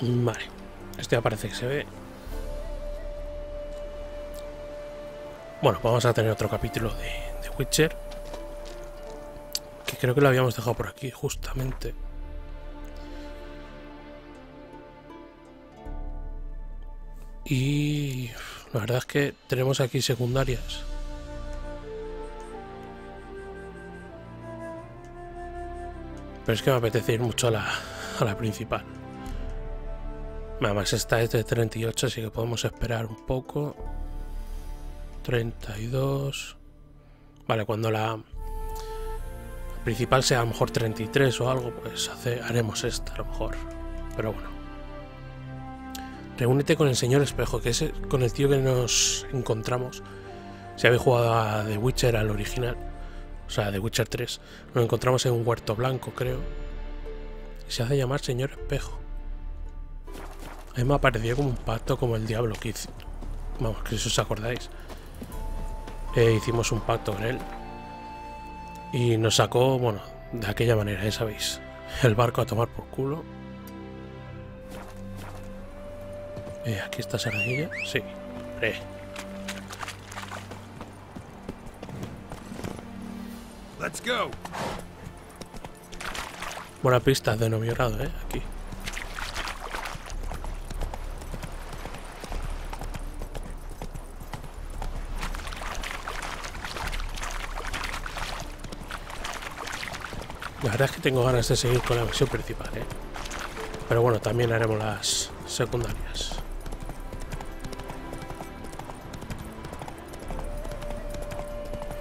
Vale, esto ya parece que se ve. Bueno, vamos a tener otro capítulo de Witcher, que creo que lo habíamos dejado por aquí justamente. Y la verdad es que tenemos aquí secundarias. Pero es que me apetece ir mucho a la principal. Además esta es de 38, así que podemos esperar un poco. 32. Vale, cuando la principal sea a lo mejor 33 o algo, pues haremos esta a lo mejor. Pero bueno. Reúnete con el señor Espejo, que es con el tío que nos encontramos. Si habéis jugado a The Witcher, al original, o sea, The Witcher 3, nos encontramos en un huerto blanco, creo. Y se hace llamar señor Espejo. A mí me ha parecido como un pacto como el diablo que hizo. Vamos, que si os acordáis. Hicimos un pacto con él. Y nos sacó, bueno, de aquella manera, ya sabéis. El barco a tomar por culo. Aquí está esa arañilla. Sí. Let's go. Buena pista de noviorado, aquí. La verdad es que tengo ganas de seguir con la misión principal, pero bueno, también haremos las secundarias.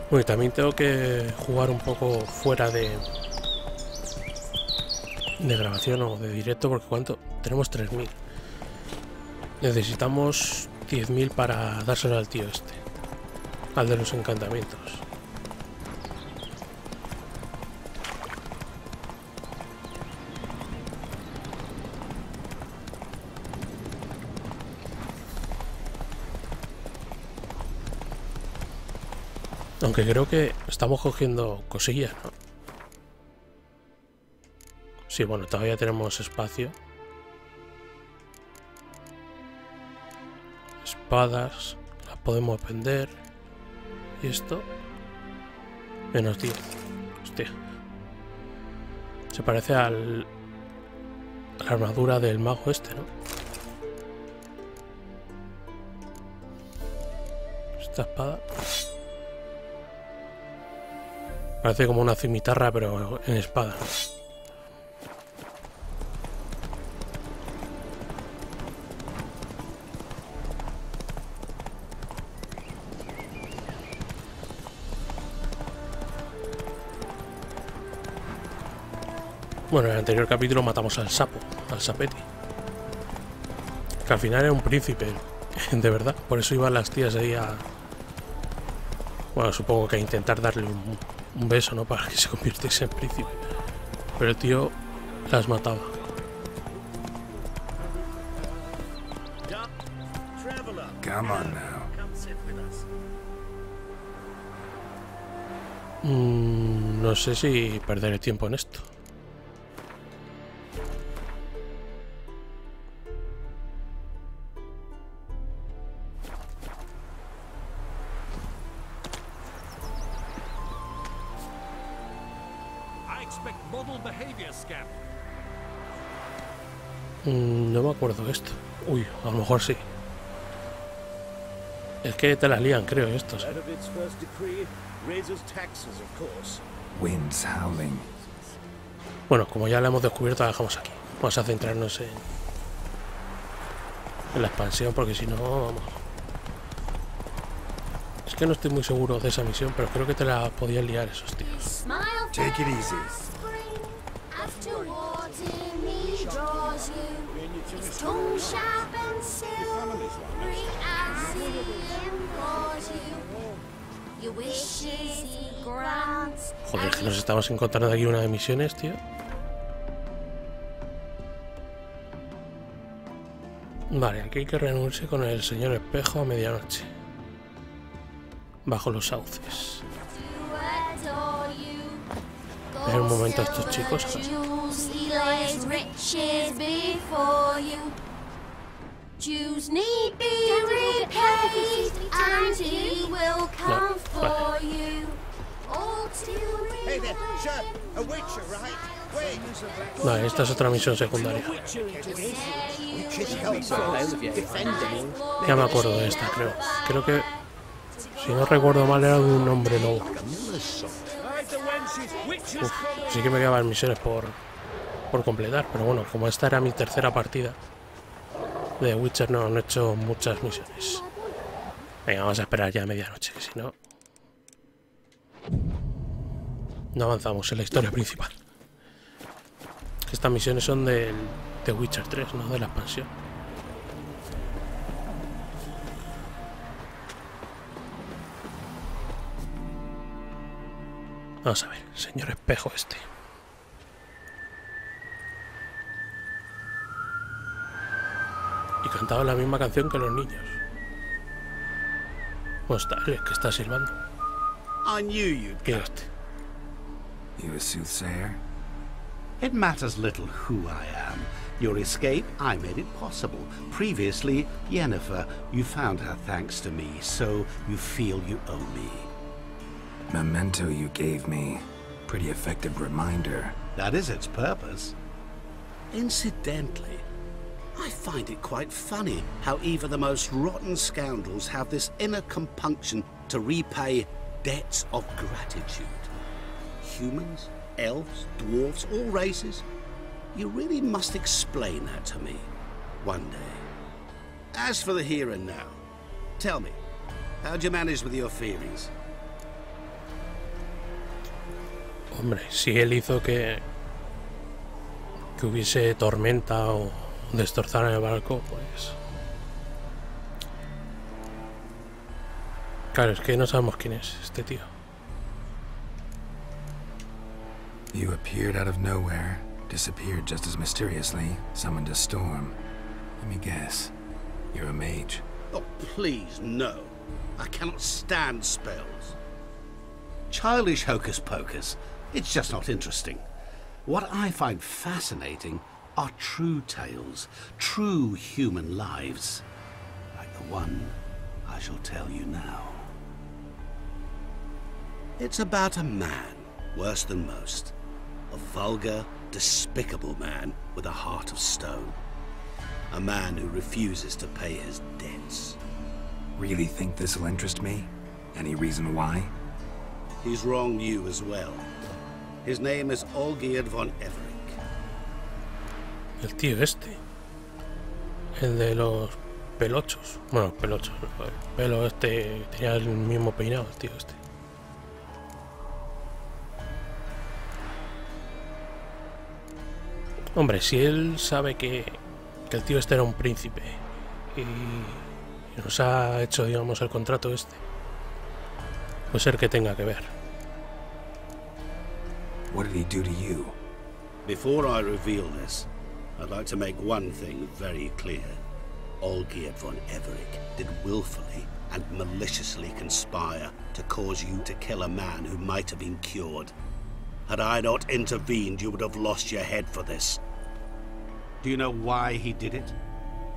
Bueno, y también tengo que jugar un poco fuera de grabación o de directo, porque ¿cuánto? Tenemos 3000. Necesitamos 10.000 para dárselo al tío este, al de los encantamientos. Aunque creo que estamos cogiendo cosillas, ¿no? Sí, bueno, todavía tenemos espacio. Espadas, las podemos vender. Y esto, menos 10. Hostia. Se parece a la armadura del mago este, ¿no? Esta espada parece como una cimitarra, pero en espada. Bueno, en el anterior capítulo matamos al sapo, al sapeti. Que al final era un príncipe, de verdad. Por eso iban las tías ahí a... Bueno, supongo que a intentar darle un beso, ¿no? Para que se convirtiese en príncipe. Pero el tío las mataba. Come on now. No sé si perderé tiempo en esto. No me acuerdo de esto. Uy, a lo mejor sí. Es que te las lían, creo, estos. Winds howling. Bueno, como ya la hemos descubierto, la dejamos aquí. Vamos a centrarnos en la expansión, porque si no, vamos. Es que no estoy muy seguro de esa misión, pero creo que te la podían liar esos tíos. Take it easy. Joder, que nos estamos encontrando aquí una de misiones, tío. Vale, aquí hay que reunirse con el señor Espejo a medianoche. Bajo los sauces. Ver un momento a estos chicos. lays riches before you. Jews need be repaid, and he will come for you. All to Hey there, Shep! A Witcher, right? Wait! No, esta es otra misión secundaria. Ya me acuerdo de esta, creo. Creo que, si no recuerdo mal, era de un hombre lobo. Uf, sí que me quedaban misiones por completar, pero bueno, como esta era mi tercera partida de Witcher, no he hecho muchas misiones. Venga, vamos a esperar ya a medianoche, que si no, no avanzamos en la historia principal. Estas misiones son de Witcher 3, no de la expansión. Vamos a ver, señor espejo este. Y cantaba la misma canción que los niños. ¿Cómo está él? Que está silbando. I knew you'd ¿Qué come. es este? You a soothsayer? It matters little who I am. Your escape, I made it possible. Previously, Yennefer, you found her thanks to me, so you feel you owe me. Memento you gave me. Pretty effective reminder. That is its purpose. Incidentally, I find it quite funny how even the most rotten scoundrels have this inner compunction to repay debts of gratitude. Humans, elves, dwarves, all races. You really must explain that to me one day. As for the here and now, tell me, how'd you manage with your feelings? Hombre, si él hizo que hubiese tormenta o destrozar el barco, pues... Claro, es que no sabemos quién es este tío. You appeared out of nowhere, disappeared just as mysteriously, summoned a storm. Let me guess. You're a mage. Oh, please, no. I cannot stand spells. Childish hocus pocus. It's just not interesting. What I find fascinating are true tales, true human lives, like the one I shall tell you now. It's about a man, worse than most. A vulgar, despicable man with a heart of stone. A man who refuses to pay his debts. Really think this'll interest me? Any reason why? He's wronged you as well. His name is Olgierd von Everink. El tío este. El de los pelochos. Bueno, pelochos. El pelo este tenía el mismo peinado, el tío este. Hombre, si él sabe que el tío este era un príncipe y nos ha hecho, digamos, el contrato este, puede ser que tenga que ver. What did he do to you? Before I reveal this, I'd like to make one thing very clear. Olgierd von Everink did willfully and maliciously conspire to cause you to kill a man who might have been cured. Had I not intervened, you would have lost your head for this. Do you know why he did it?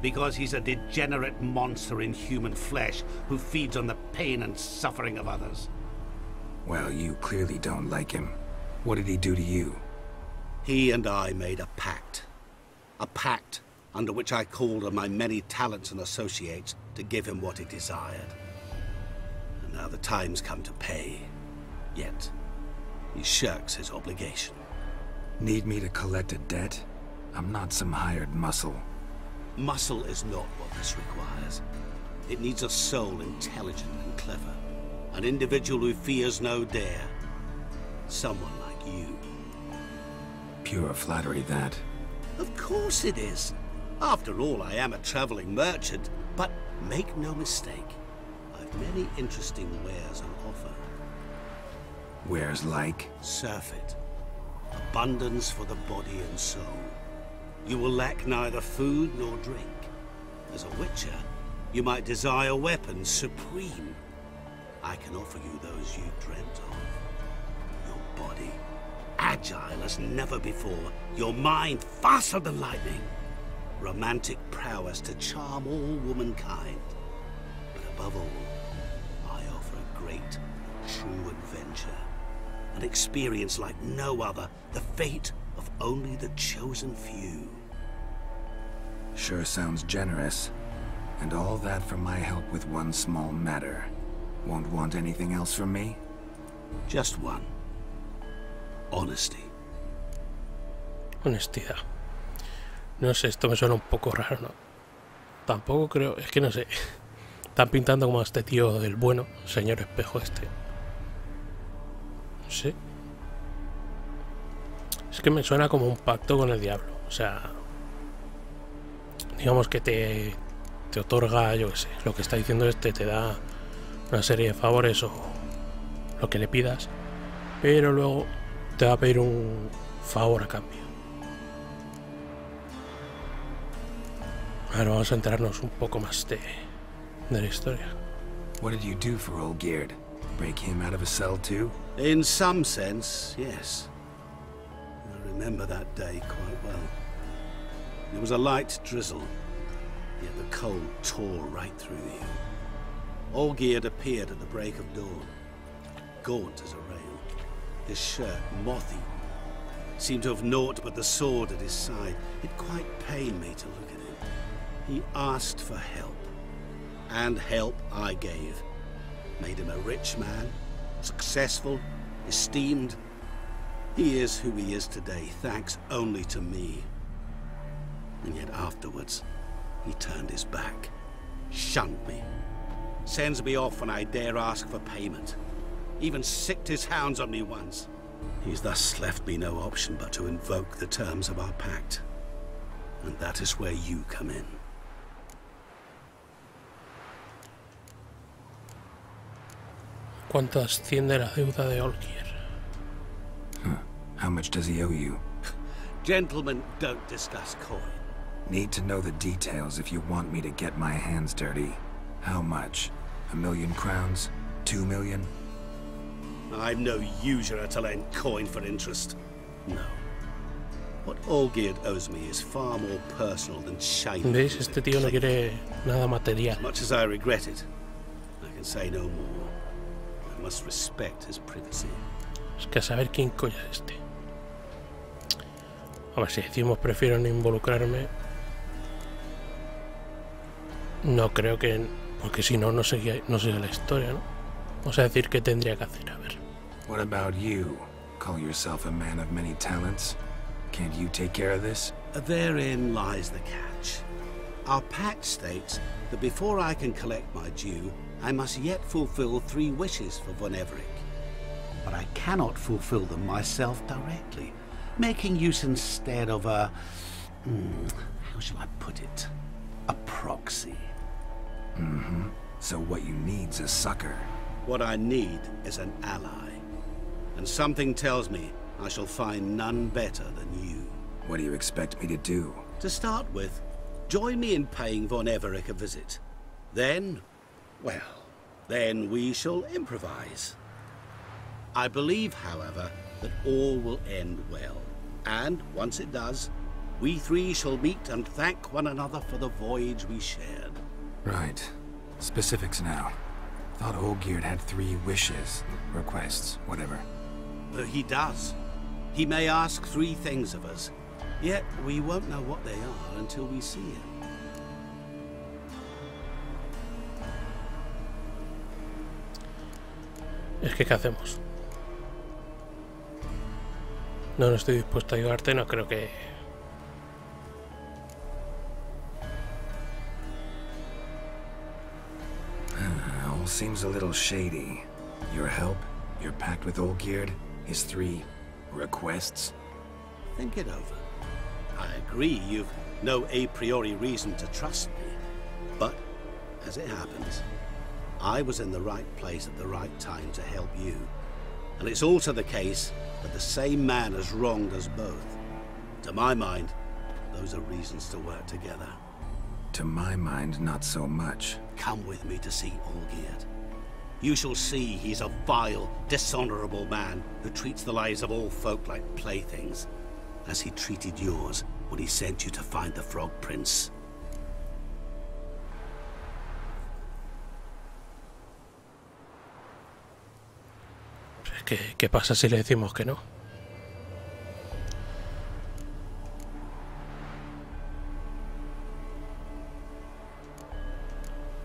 Because he's a degenerate monster in human flesh who feeds on the pain and suffering of others. Well, you clearly don't like him. What did he do to you? He and I made a pact. A pact under which I called on my many talents and associates to give him what he desired. And now the time's come to pay. Yet, he shirks his obligation. Need me to collect a debt? I'm not some hired muscle. Muscle is not what this requires. It needs a soul intelligent and clever. An individual who fears no dare. Someone like you. Pure flattery, that. Of course it is. After all, I am a traveling merchant. But make no mistake, I've many interesting wares on offer. Wares like? Surfeit. Abundance for the body and soul. You will lack neither food nor drink. As a witcher, you might desire weapons supreme. I can offer you those you dreamt of. Your body, agile as never before, your mind faster than lightning, romantic prowess to charm all womankind. But above all, I offer a great, true adventure, an experience like no other, the fate of only the chosen few. Sure sounds generous. And all that for my help with one small matter. Won't want anything else from me? Just one. Honesty. Honestidad. No sé, esto me suena un poco raro, ¿no? Tampoco creo, es que no sé. Están pintando como a este tío del bueno, señor espejo este. No sé. Es que me suena como un pacto con el diablo. O sea, digamos que te otorga, yo qué sé, lo que está diciendo este, te da una serie de favores o lo que le pidas, pero luego te va a pedir un favor a cambio. Ahora vamos a enterarnos un poco más de la historia. What did you do for old Geard? Break him out of a cell too? In some sense, yes. I remember that day quite well. It was a light drizzle, yet the cold tore right through you. Olgierd appeared at the break of dawn, gaunt as a rail, his shirt moth-eaten. Seemed to have naught but the sword at his side. It quite pained me to look at him. He asked for help, and help I gave. Made him a rich man, successful, esteemed. He is who he is today, thanks only to me. And yet afterwards, he turned his back, shunned me, sends me off when I dare ask for payment, even sicked his hounds on me once. He's thus left me no option but to invoke the terms of our pact. And that is where you come in. ¿Cuánto asciende la deuda de Olgierd? How much does he owe you? Gentlemen don't discuss coin. Need to know the details if you want me to get my hands dirty. How much? 1,000,000 crowns? 2 million? I'm no usurer to lend coin for interest. No. What Olgierd owes me is far more personal than shiny. ¿Veis? Este tío no quiere nada material. As much as I regret it, I can say no more. I must respect his privacy. Es que a saber quién coño es este. A ver, si decimos prefiero no involucrarme. No creo que... Porque si no, no sigue la historia, ¿no? Vamos a decir qué tendría que hacer, a ver. What about you? Call yourself a man of many talents? Can't you take care of this? Therein lies the catch. Our pact states that before I can collect my due, I must yet fulfill 3 wishes for Von Everec. But I cannot fulfill them myself directly, making use instead of a... how shall I put it? A proxy. So what you need's a sucker. What I need is an ally. And something tells me I shall find none better than you. What do you expect me to do? To start with, join me in paying Von Everec a visit. Then, well, then we shall improvise. I believe, however, that all will end well. And once it does, we 3 shall meet and thank one another for the voyage we shared. Right. Specifics now. Thought Olgierd had 3 wishes, requests, whatever. He does. He may ask 3 things of us, yet we won't know what they are until we see him. Es que, ¿qué hacemos? No estoy dispuesto a ayudarte, no creo que... All seems a little shady. Your help, your pact with Olgierd, his 3 requests. Think it over. I agree you've no a priori reason to trust me. But, as it happens, I was in the right place at the right time to help you. And it's also the case that the same man has wronged us both. To my mind, those are reasons to work together. To my mind, not so much. Come with me to see Olgierd. You shall see he's a vile, dishonorable man who treats the lives of all folk like playthings, as he treated yours when he sent you to find the Frog Prince. ¿Qué pasa si le decimos que no?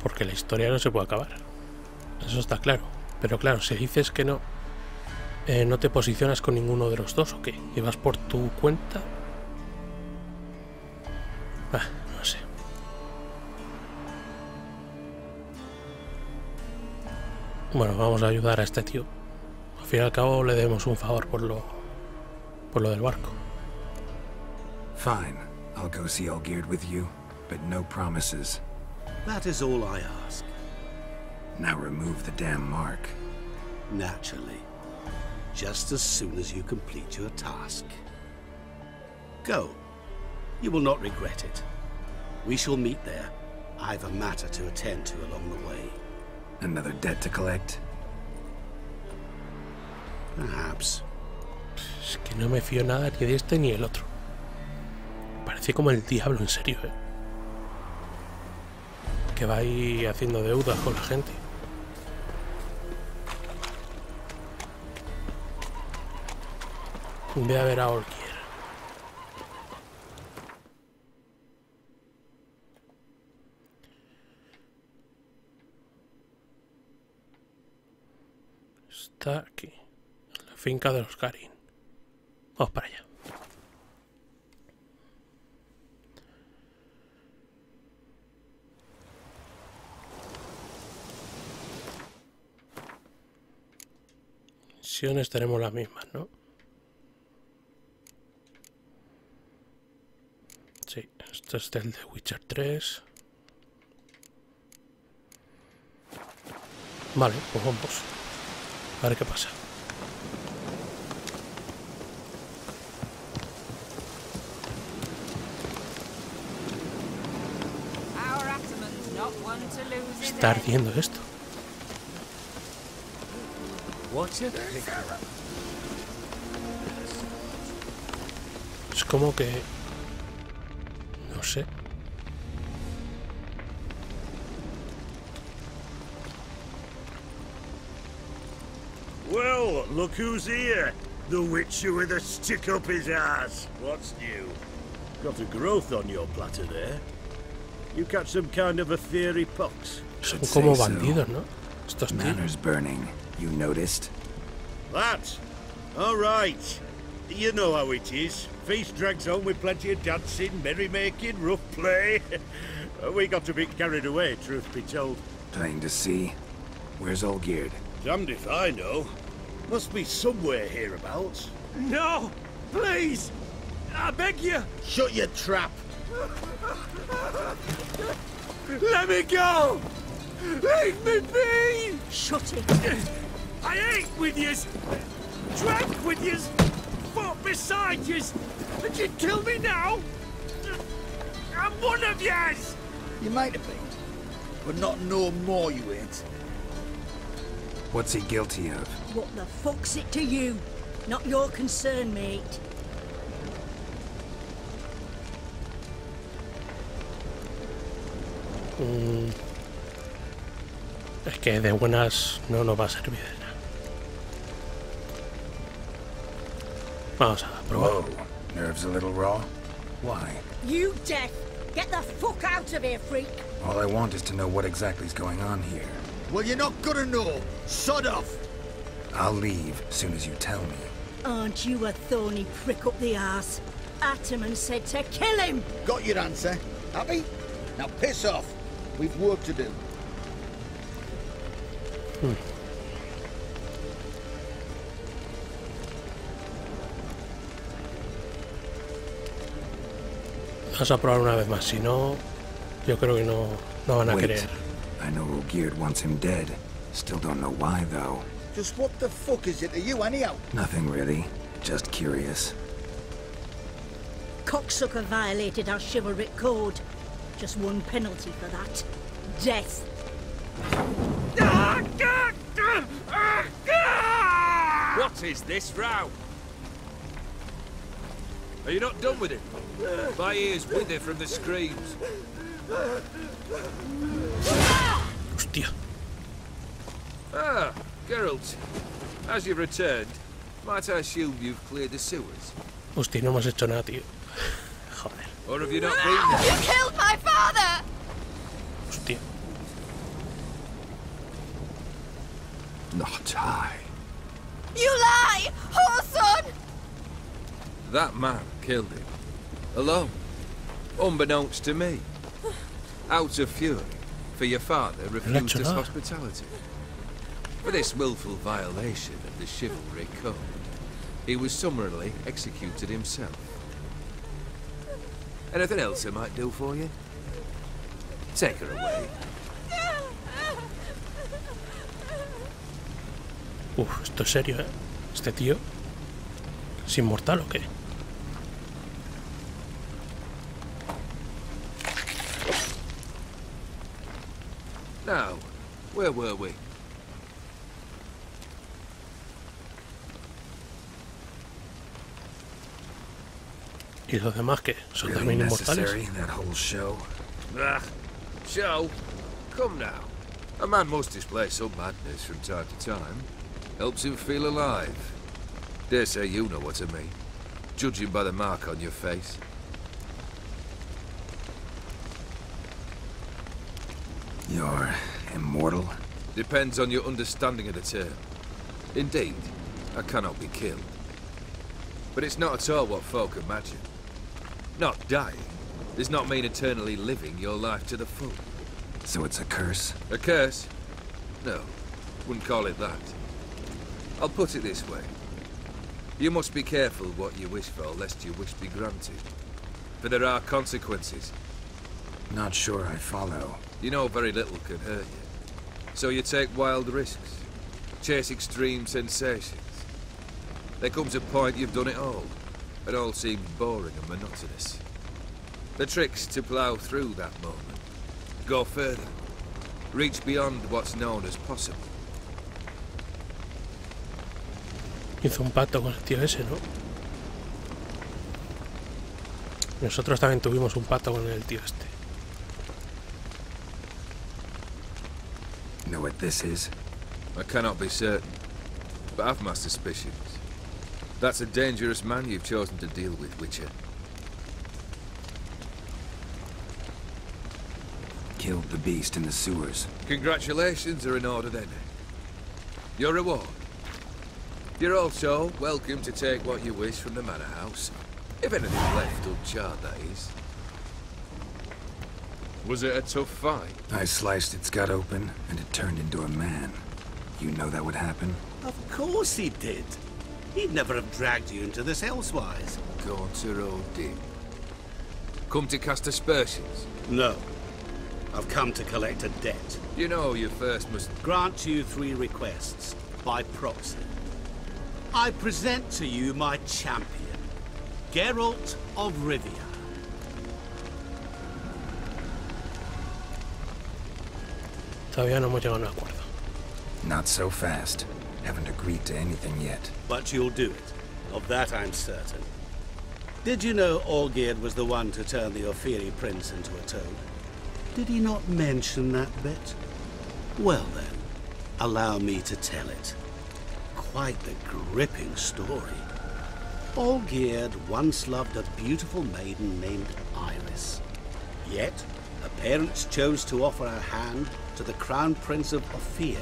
Porque la historia no se puede acabar. Eso está claro. Pero claro, si dices que no, ¿no te posicionas con ninguno de los dos o qué? ¿Y vas por tu cuenta? No sé. Bueno, vamos a ayudar a este tío. Al fin y al cabo le debemos un favor por lo del barco. Fine. I'll go see Olgierd with you, but no promises. That is all I ask. Now remove the damn mark. Naturally. Just as soon as you complete your task. Go. You will not regret it. We shall meet there. I've a matter to attend to along the way. Another debt to collect? Perhaps. Es que no me fío nada ni de este ni el otro. Parece como el diablo, en serio, ¿eh? Que va ahí haciendo deudas con la gente. Voy a ver a Olgierd. Está aquí, en la finca de los Karin. Vamos para allá. Misiones tenemos las mismas, ¿no? Sí, esto es del de Witcher 3. Vale, pues vamos. A ver qué pasa. Está ardiendo esto. Es como que... no sé. Well, look who's here. The Witcher with a stick up his ass. What's new? Got a growth on your platter there. You catch some kind of a fiery pox. Son como bandidos, ¿no? Estos tíos. Manor's burning. You noticed? That? All right. You know how it is. Feast drags on with plenty of dancing, merrymaking, rough play. We got a bit carried away, truth be told. Plain to see. Where's Olgierd? Damned if I know. Must be somewhere hereabouts. No! Please! I beg you! Shut your trap! Let me go! Leave me be! Shut it! I ate with yous! Drank with yous! Fought beside yous! And you'd kill me now? I'm one of yous! You might have been, but not no more you ain't. What's he guilty of? What the fuck's it to you? Not your concern, mate. Es que de buenas no nos va a servir de nada. Vamos a probar. Whoa. Nerves a little raw? Why? You deaf! Get the fuck out of here, freak! All I want is to know what exactly is going on here. Well, you're not gonna know. Sod off! I'll leave as soon as you tell me. Aren't you a thorny prick up the arse? Ataman said to kill him! Got your answer. Happy? Now piss off. We've work to do. Vamos a probar una vez más, si no, yo creo que no van a querer. I know Olgierd wants him dead. Still don't know why, though. Just what the fuck is it to you, anyhow? Nothing really. Just curious. Cocksucker violated our chivalric code. Just one penalty for that. Death. Ah, God! What is this row? Are you not done with it? My ears wither from the screams. Hostia. Ah, Geralt. As you've returned, might I assume you've cleared the sewers? Hostia, no hemos hecho nada, tío. Joder. Or have you not been there? You killed my father! Hostia. Not I. You lie! Whoreson! That man killed him. Alone. Unbeknownst to me. Out of fury, for your father refused us hospitality. For this willful violation of the chivalry code, he was summarily executed himself. Anything else I might do for you? Take her away. Uf, esto es serio, ¿eh? Este tío... ¿Es inmortal o qué? Now, where were we? ¿Y los demás qué? ¿Son Really también inmortales? necessary, that whole show? Ah, show. Come now. A man must display some madness from time to time. Helps him feel alive. Dare say you know what I mean, judging by the mark on your face. You're immortal? Depends on your understanding of the term. Indeed, I cannot be killed. But it's not at all what folk imagine. Not dying does not mean eternally living your life to the full. So it's a curse? A curse? No, wouldn't call it that. I'll put it this way. You must be careful what you wish for, lest your wish be granted. For there are consequences. Not sure I follow. You know very little can hurt you. So you take wild risks. Chase extreme sensations. There comes a point you've done it all. It all seems boring and monotonous. The trick's to plough through that moment. Go further. Reach beyond what's known as possible. Hizo un pacto con el tío ese, ¿no? Nosotros también tuvimos un pacto con el tío este. Know what this is? I cannot be certain, but I've my suspicions. That's a dangerous man you've chosen to deal with, Witcher. Killed the beast in the sewers. Congratulations are in order then. Your reward. You're also welcome to take what you wish from the manor house. If anything's left uncharred, that is. Was it a tough fight? I sliced its gut open, and it turned into a man. You know that would happen? Of course he did. He'd never have dragged you into this elsewise. Gaunter Odin. Come to cast aspersions? No. I've come to collect a debt. You know you first must... Grant you 3 requests, by proxy. I present to you my champion, Geralt of Rivia. Todavía no hemos llegado a un acuerdo. Not so fast. Haven't agreed to anything yet. But you'll do it. Of that I'm certain. Did you know Olgierd was the one to turn the Ophiri prince into a toad? Did he not mention that bit? Well then, allow me to tell it. Quite the gripping story. Olgierd once loved a beautiful maiden named Iris. Yet, her parents chose to offer her hand to the Crown Prince of Ophir.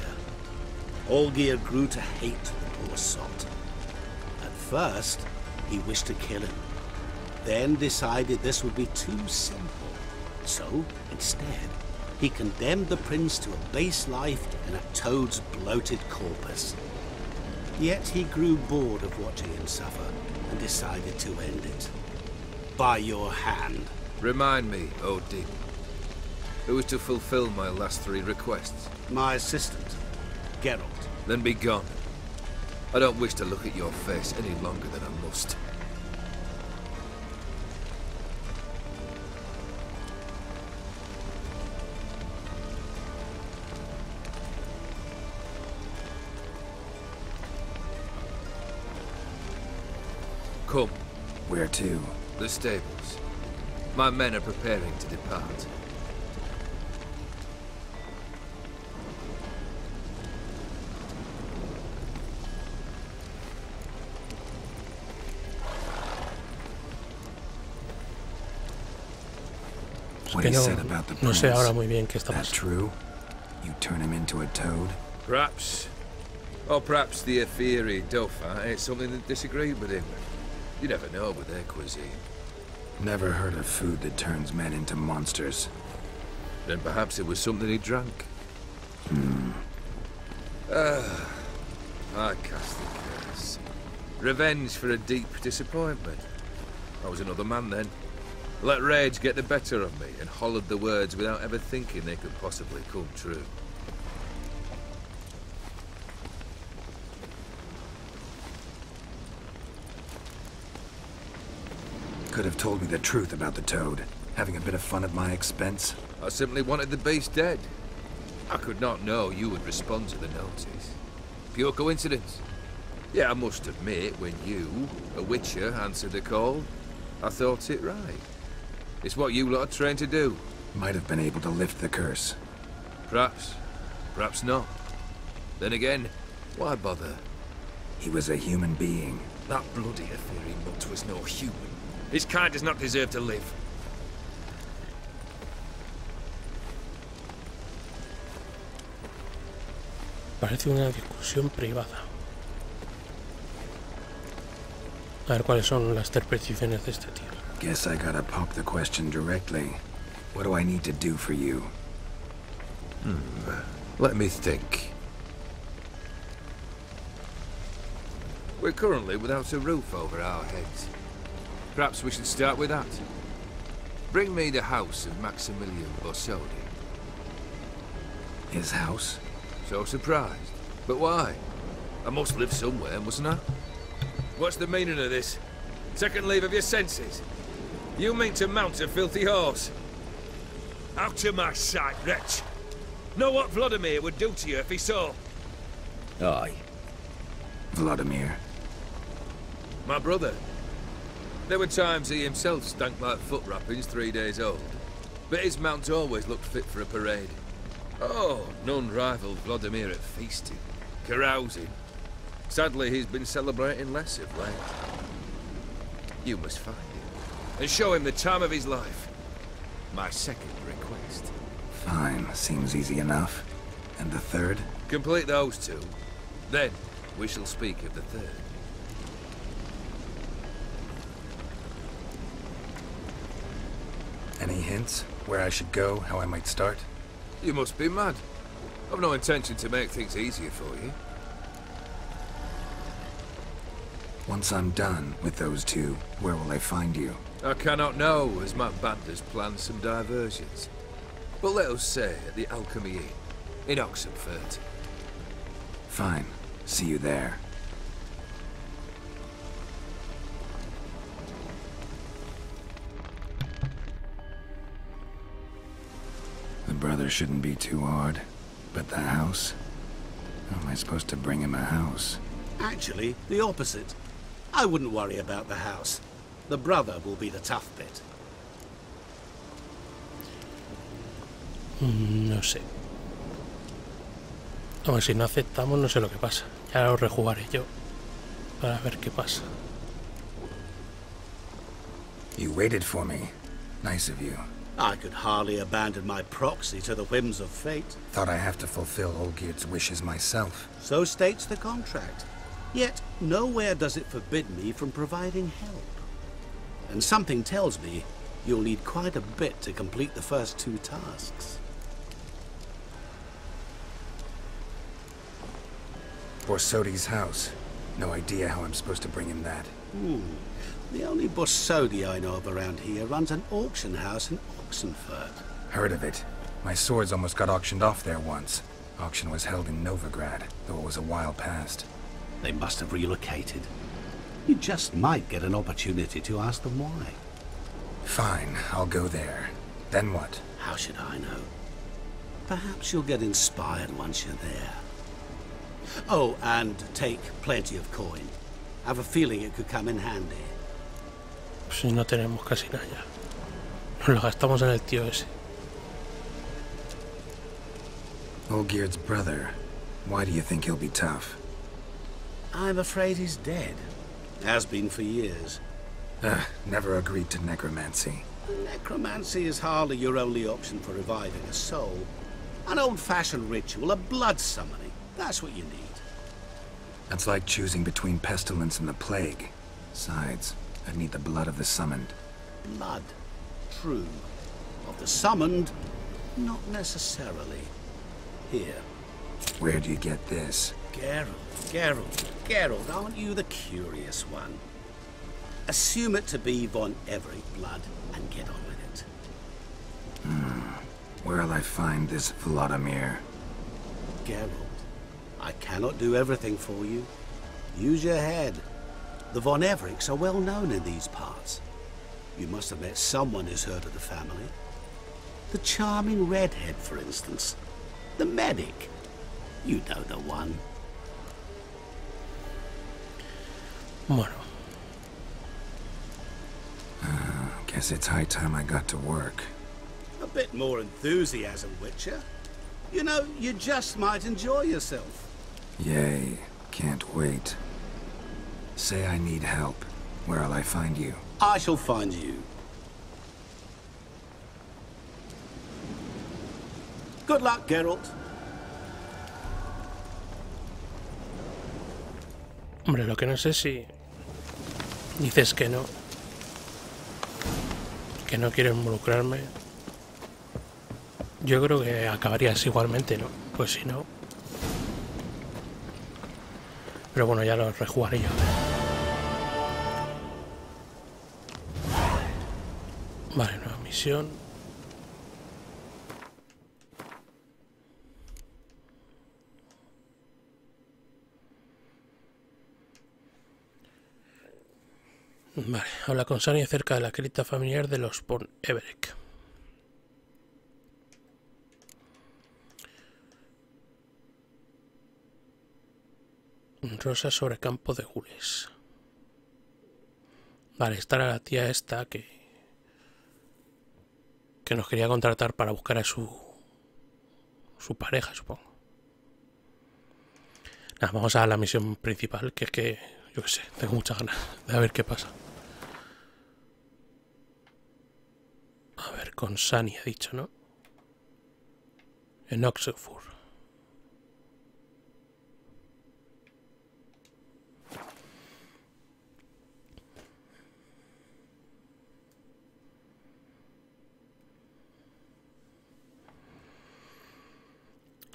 Olgierd grew to hate the poor sot. At first, he wished to kill him. Then decided this would be too simple. So, instead, he condemned the prince to a base life in a toad's bloated corpus. Yet he grew bored of watching him suffer and decided to end it. By your hand. Remind me, Odin. Who is to fulfill my last 3 requests? My assistant, Geralt. Then be gone. I don't wish to look at your face any longer than I must. Come. Where to? The stables. My men are preparing to depart. What he said about the no prince. sé ahora muy bien qué está That pasando. true? You turn him into a toad? Perhaps. Or perhaps the Ethery Dauphin ate something that disagreed with him. You never know with their cuisine. Never heard of food that turns men into monsters. Then perhaps it was something he drank. I cast the curse. Revenge for a deep disappointment. I was another man then. Let rage get the better of me and hollered the words without ever thinking they could possibly come true. Could have told me the truth about the toad. Having a bit of fun at my expense. I simply wanted the beast dead. I could not know you would respond to the notice. Pure coincidence. Yeah, I must admit, when you, a witcher, answered the call, I thought it right. It's what you lot are trained to do. Might have been able to lift the curse. Perhaps. Perhaps not. Then again, why bother? He was a human being. That bloody Ethery mutt was no human. His kind does not deserve to live. Parece una discusión privada. A ver cuáles son las interpretaciones de este tío. Guess I gotta poke the question directly. What do I need to do for you? Let me think. We're currently without a roof over our heads. Perhaps we should start with that. Bring me the house of Maximilian Borsodi. His house? So surprised. But why? I must live somewhere, mustn't I? What's the meaning of this? Second leave of your senses? You mean to mount a filthy horse? Out of my sight, wretch! Know what Vladimir would do to you if he saw? Aye. Vladimir. My brother. There were times he himself stank like foot wrappings 3 days old. But his mount always looked fit for a parade. Oh, none rivaled Vladimir at feasting, carousing. Sadly, he's been celebrating less of late. You must find him, and show him the time of his life. My second request. Fine, seems easy enough. And the third? Complete those two. Then, we shall speak of the third. Any hints? Where I should go? How I might start? You must be mad. I've no intention to make things easier for you. Once I'm done with those two, where will I find you? I cannot know, as my band has planned some diversions. But let us say at the Alchemy Inn, in Oxenfurt. Fine. See you there. The brother shouldn't be too hard. But the house? How am I supposed to bring him a house? Actually, the opposite. I wouldn't worry about the house. The brother will be the tough bit. No sé. A ver, si no aceptamos, no sé lo que pasa. Ya lo rejugaré yo para ver qué pasa. You waited for me. Nice of you. I could hardly abandon my proxy to the whims of fate. Thought I have to fulfill Olgierd's wishes myself. So states the contract. Yet, nowhere does it forbid me from providing help. And something tells me you'll need quite a bit to complete the first 2 tasks. Borsodi's house. No idea how I'm supposed to bring him that. The only Borsodi I know of around here runs an auction house in Oxenfurt. Heard of it. My swords almost got auctioned off there once. Auction was held in Novigrad, though it was a while past. They must have relocated. You just might get an opportunity to ask them why. Fine, I'll go there. Then what? How should I know? Perhaps you'll get inspired once you're there. Oh, and take plenty of coin. I have a feeling it could come in handy. Si no tenemos casi nada ya. Nos lo gastamos en el tío ese. Olgierd's brother. Why do you think he'll be tough? I'm afraid he's dead. Has been for years. Never agreed to necromancy. Necromancy is hardly your only option for reviving a soul. An old-fashioned ritual, a blood summoning. That's what you need. That's like choosing between pestilence and the plague. Besides, I'd need the blood of the summoned. Blood. True. Of the summoned, not necessarily. Here. Where do you get this? Geralt, aren't you the curious one? Assume it to be von Everett blood and get on with it. Where'll I find this Vladimir? Geralt, I cannot do everything for you. Use your head. The von Evericks are well known in these parts. You must have met someone who's heard of the family. The charming redhead, for instance. The medic. You know the one. Bueno. Guess it's high time I got to work. A bit more enthusiasm, Witcher. You know, you just might enjoy yourself. Yay. Can't wait. Say I need help. Where'll I find you? I shall find you. Good luck, Geralt. Hombre, lo que no sé si dices que no quiero involucrarme. Yo creo que acabarías igualmente, ¿no? Pues si no. Pero bueno, ya lo rejugaré yo. Vale, nueva misión. Vale, habla con Sunny acerca de la cripta familiar de los von Everett. Rosa sobre campo de gules. Vale, esta era la tía esta que nos quería contratar para buscar a su pareja, supongo. Nada, vamos a la misión principal, que es que, yo qué sé, tengo muchas ganas de ver qué pasa. A ver, con Sunny he dicho, ¿no? En Oxford.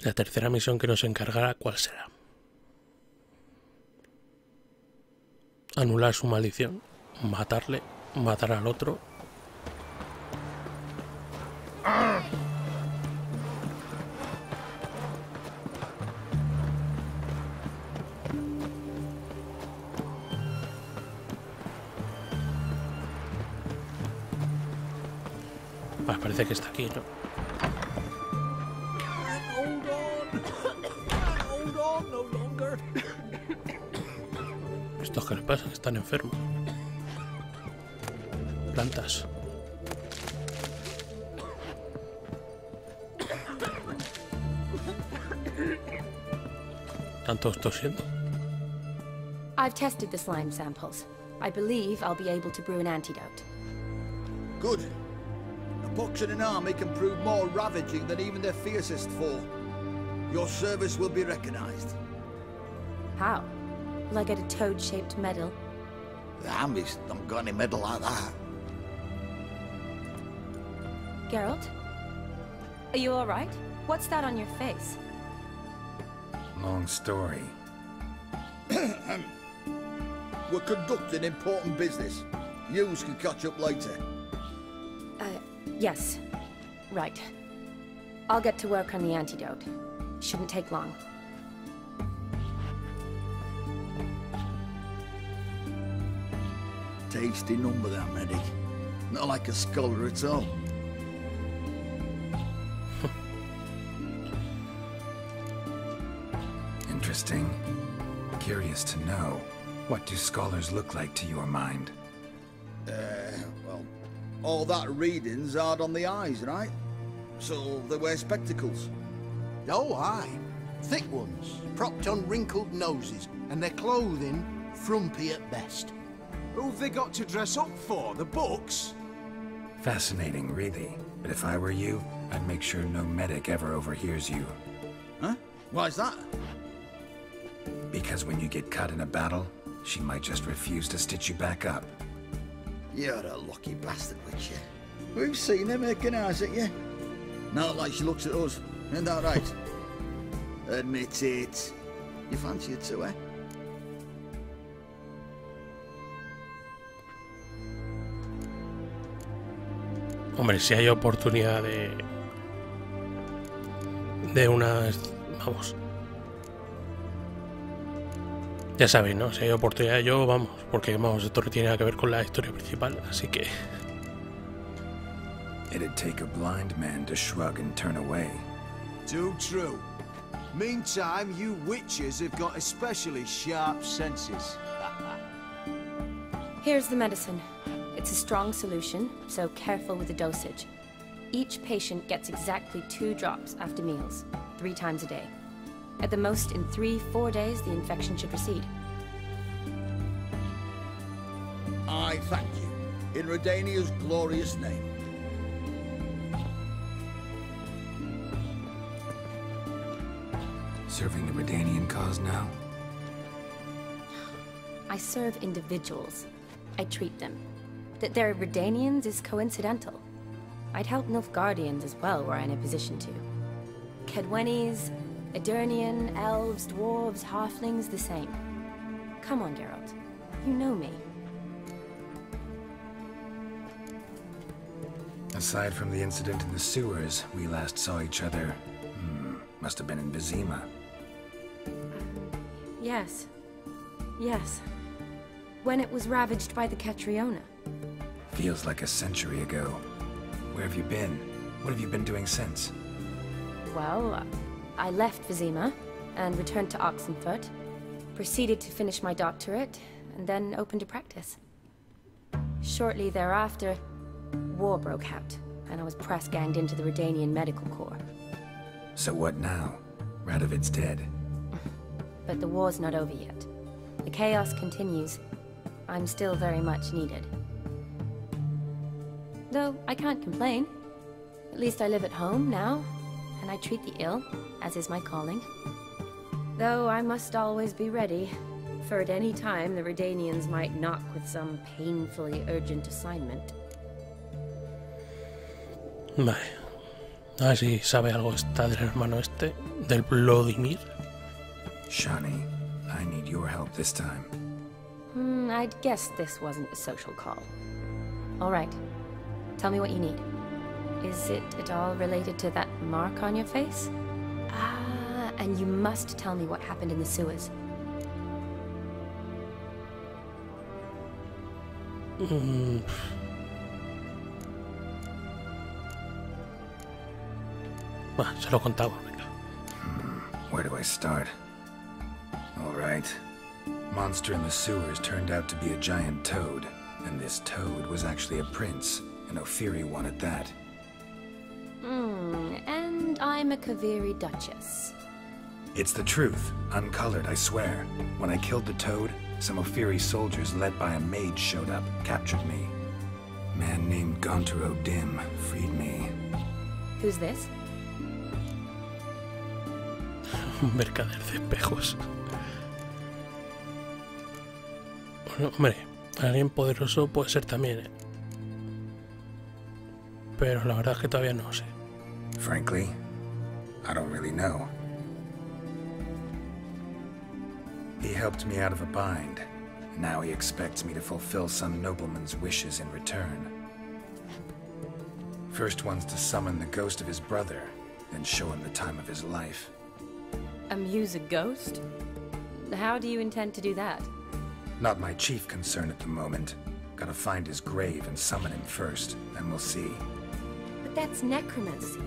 La tercera misión que nos encargará, ¿cuál será? Anular su maldición, matarle, matar al otro. Pues parece que está aquí, ¿no? ¿Estos qué les pasa? Que están enfermos. Plantas. ¿Están todos tosiendo? I've tested the slime samples. I believe I'll be able to brew an antidote. Good. A pox in an army can prove more ravaging than even their fiercest foe. Your service will be recognized. How? Will I get a toad-shaped medal? The army's not got any medal like that. Geralt? Are you alright? What's that on your face? Long story. We're conducting important business. Yous can catch up later. Yes. Right. I'll get to work on the antidote. Shouldn't take long. Tasty number, that medic. Not like a scholar at all. Interesting. Curious to know, what do scholars look like to your mind? Well, all that reading's hard on the eyes, right? So they wear spectacles. Oh, aye. Thick ones, propped on wrinkled noses, and their clothing frumpy at best. Who've they got to dress up for? The books? Fascinating, really. But if I were you, I'd make sure no medic ever overhears you. Huh? Why's that? Because when you get cut in a battle, she might just refuse to stitch you back up. You're a lucky bastard, Witcher. We've seen her making eyes at you. Not like she looks at us. Isn't that right? Admit it. You fancy it too, eh? Hombre, si hay oportunidad de una... Vamos. Ya sabéis, ¿no? Si hay oportunidad yo, vamos. Porque, vamos, esto no tiene nada que ver con la historia principal, así que... It'd take a blind man to shrug and turn away. Too true. Meantime, you witches have got especially sharp senses. Here's the medicine. It's a strong solution, so careful with the dosage. Each patient gets exactly 2 drops after meals, 3 times a day. At the most, in 3-4 days, the infection should recede. I thank you. In Redania's glorious name. Serving the Redanian cause now? I serve individuals. I treat them. That they're Redanians is coincidental. I'd help Nilfgaardians as well were I in a position to. Kedwenis, Edirnian, elves, dwarves, halflings, the same. Come on, Geralt. You know me. Aside from the incident in the sewers, we last saw each other... must have been in Vizima. Yes. Yes. When it was ravaged by the Catriona. Feels like a century ago. Where have you been? What have you been doing since? Well, I left Vizima and returned to Oxenfurt, proceeded to finish my doctorate, and then opened a practice. Shortly thereafter, war broke out, and I was press-ganged into the Redanian Medical Corps. So what now? Radovid's dead. But the war's not over yet. The chaos continues. I'm still very much needed. Though I can't complain. At least I live at home now, and I treat the ill, as is my calling. Though I must always be ready, for at any time the Redanians might knock with some painfully urgent assignment. Vale. A ver si sabe algo esta del hermano este, del Vladimir. Shani, I need your help this time. I'd guess this wasn't a social call. All right. Tell me what you need. Is it at all related to that mark on your face? Ah, and you must tell me what happened in the sewers. Bueno, se lo contaba, venga. Where do I start? All right. Monster in the sewers turned out to be a giant toad, and this toad was actually a prince, and Ophiri wanted that. And I'm a Kaviri Duchess. It's the truth, uncolored, I swear. When I killed the toad, some Ophiri soldiers led by a mage showed up, captured me. A man named Gontaro Dim freed me. Who's this? Un mercader de espejos. Bueno, hombre, alguien poderoso puede ser también, ¿eh? Pero la verdad es que todavía no sé. Frankly, I don't really know. He helped me out of a bind. Now he expects me to fulfill some nobleman's wishes in return. First one's to summon the ghost of his brother, then show him the time of his life. Amuse a ghost? How do you intend to do that? Not my chief concern at the moment. Gotta find his grave and summon him first, then we'll see. But that's necromancy.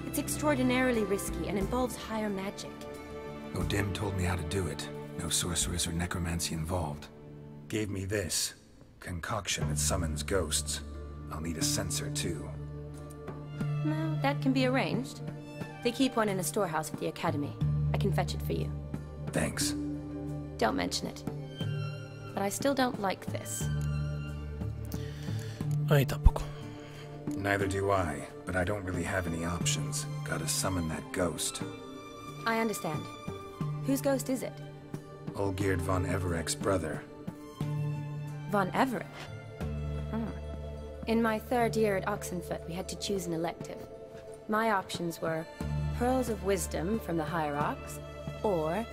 It's extraordinarily risky and involves higher magic. Odim told me how to do it. No sorceress or necromancy involved. Gave me this. concoction that summons ghosts. I'll need a sensor, too. No, that can be arranged. They keep one in a storehouse at the academy. I can fetch it for you. Thanks. Don't mention it. But I still don't like this. Ahí tampoco. Neither do I, but I don't really have any options. Gotta summon that ghost. I understand. Whose ghost is it? Olgierd von Everek's brother. Von Everek? In my 3rd year at Oxenfoot, we had to choose an elective. My options were Pearls of Wisdom from the Hierarchs, or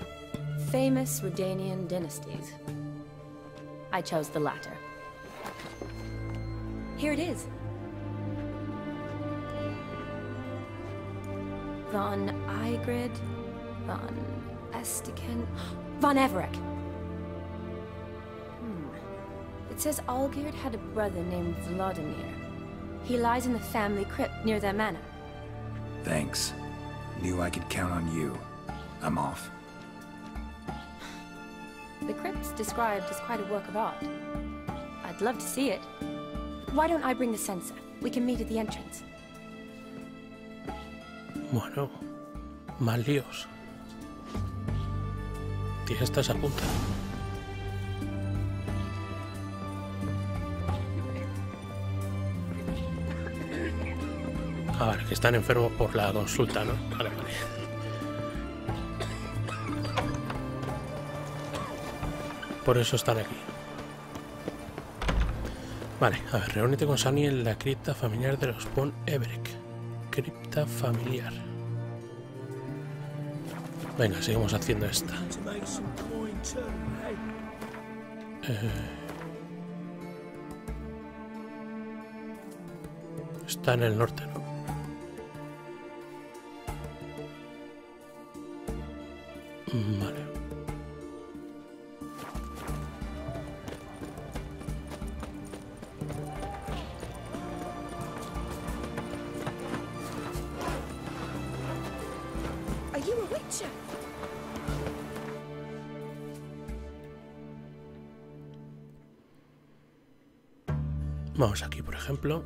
Famous Redanian Dynasties. I chose the latter. Here it is. Von Igrid, Von Estiken, Von Everek. It says Olgierd had a brother named Vladimir. He lies in the family crypt near their manor. Thanks. Knew I could count on you. I'm off. The crypt's described as quite a work of art. I'd love to see it. Why don't I bring the sensor? We can meet at the entrance. Bueno, más líos. Tía, estás a punta. Ah, vale, que están enfermos por la consulta, ¿no? Vale, vale. Por eso están aquí. Vale, a ver, reúnete con Sunny en la cripta familiar de los von Everek. Cripta familiar. Venga, seguimos haciendo esta. Está en el norte, ¿no? Vale. Are you a witcher? Vamos aquí, por ejemplo.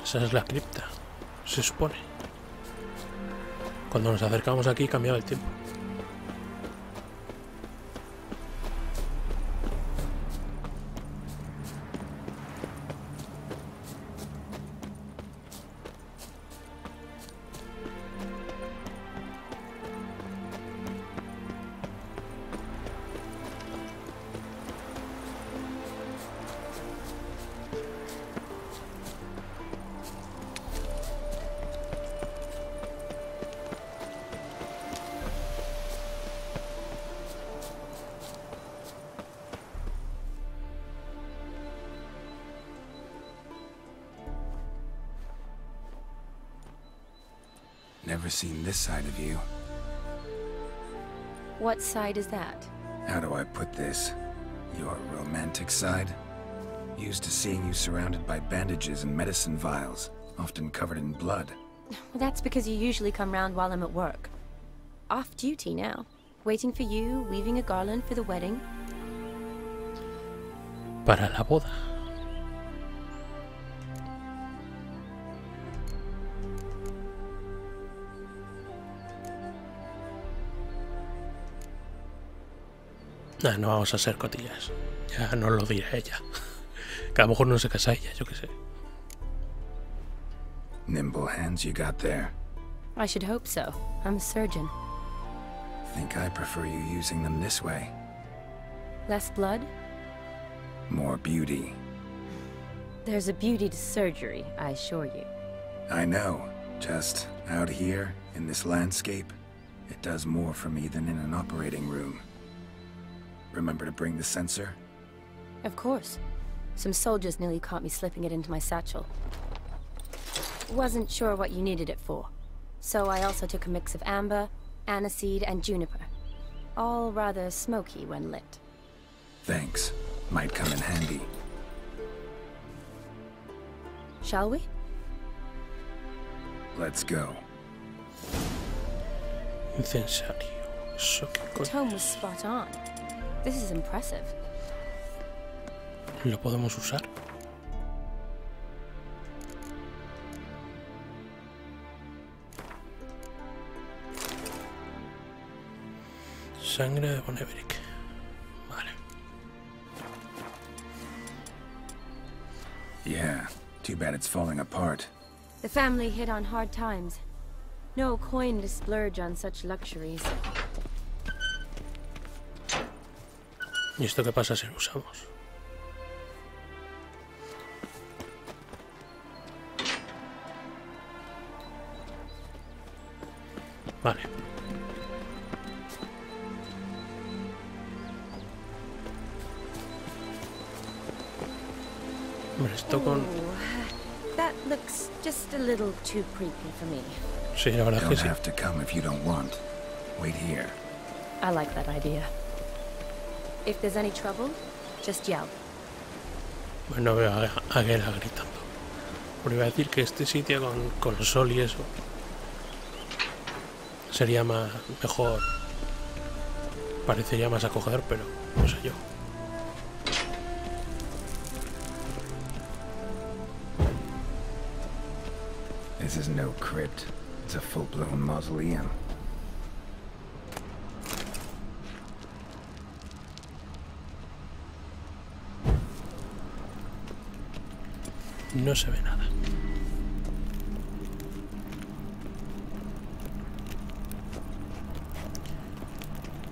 Esa es la cripta, se supone. Cuando nos acercamos aquí cambiaba el tiempo. Never seen this side of you. What side is that? How do I put this? Your romantic side? Used to seeing you surrounded by bandages and medicine vials, often covered in blood. Well, that's because you usually come round while I'm at work. Off duty now. Waiting for you, weaving a garland for the wedding. Para la boda. Nah, no vamos a ser cotillas. Ya no lo dirá ella. Que a lo mejor no se casa ella, yo qué sé. Nimble hands you got there. I should hope so. I'm a surgeon. Think I prefer you using them this way. Less blood? More beauty. There's a beauty to surgery, I assure you. I know. Just out here, in this landscape, it does more for me than in an operating room. Remember to bring the sensor? Of course. Some soldiers nearly caught me slipping it into my satchel. Wasn't sure what you needed it for. So I also took a mix of amber, aniseed, and juniper. All rather smoky when lit. Thanks. Might come in handy. shall we? Let's go. Incensario. Eso qué The coño. tome was spot on. This is impressive. Lo podemos usar. Sangre de Boneverick. Vale. Yeah, too bad it's falling apart. The family hit on hard times. No coin to splurge on such luxuries. ¿Y esto qué pasa si lo usamos? Vale. Hombre, esto con... That looks just a little too creepy for me. Sí, la verdad es que Don't sí. have to come if you don't want. Wait here. I like that idea. If there's any trouble, just yell. Bueno, veo a Gela gritando. Pero iba a decir que este sitio con el sol y eso sería mejor. Parecería más acogedor, pero no sé yo. This is no crypt. It's a full-blown mausoleum. No se ve nada.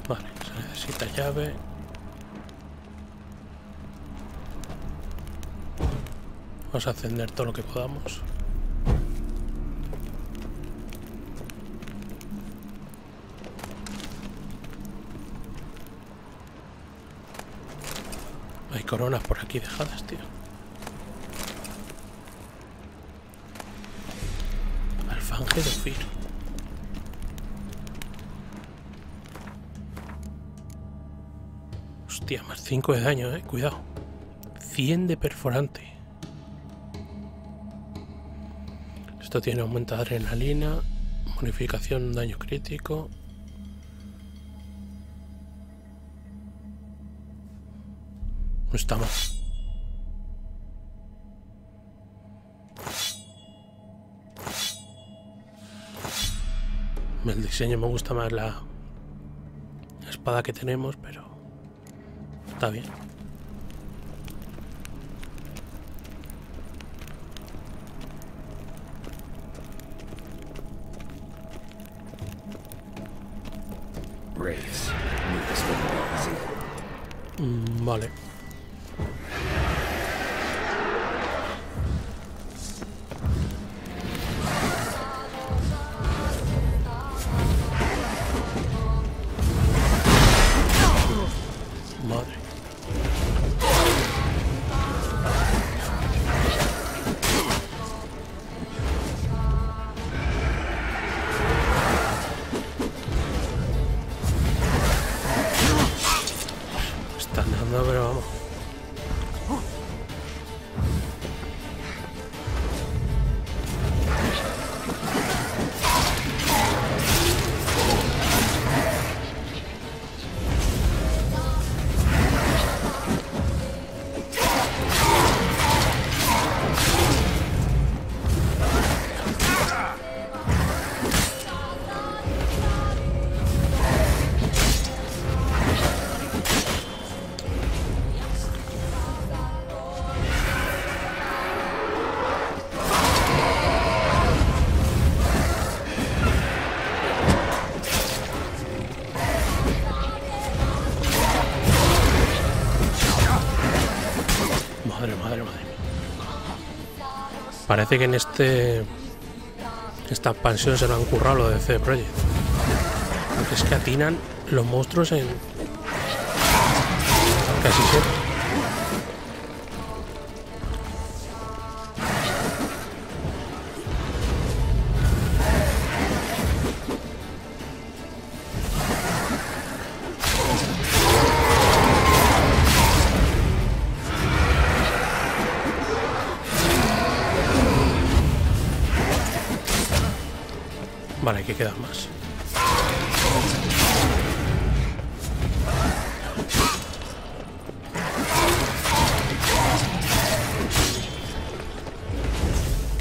Vale, se necesita llave. Vamos a encender todo lo que podamos. Hay coronas por aquí dejadas, tío. Alfanje de Ofir. Hostia, más 5 de daño, cuidado. 100 de perforante. Esto tiene aumento de adrenalina, bonificación daño crítico. No está mal. El diseño me gusta más la espada que tenemos, pero está bien. Braves. Need this one easy. Vale. Madre. Están dando, pero vamos. Madre. Parece que en esta expansión se lo han currado lo de CD Projekt. Porque es que atinan los monstruos en casi siempre. hay que quedar más.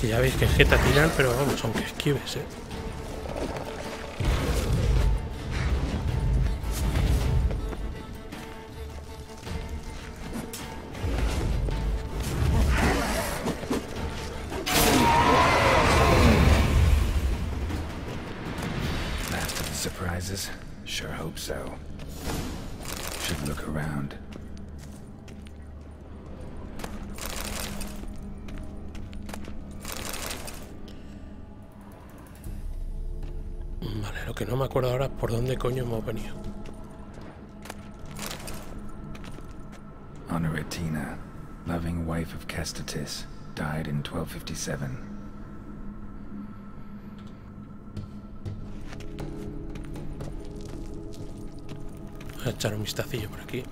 Que ya veis que es jeta tirar, pero vamos, aunque esquives, Last of the surprises? Sure hope so. Should look around. Vale, lo que no me acuerdo ahora es por dónde coño hemos venido. Honoratina, loving wife of Kestatis, died in 1257. Voy a echar un vistacillo por aquí.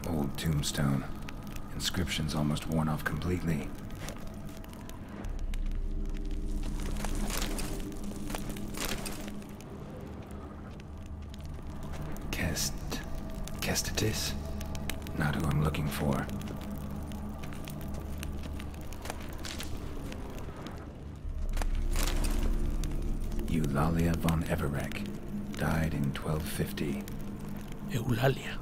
Old tombstone. Inscription's almost worn off completely. Kestatis? Not who I'm looking for. Eulalia von Everek, died in 1250. Eulalia.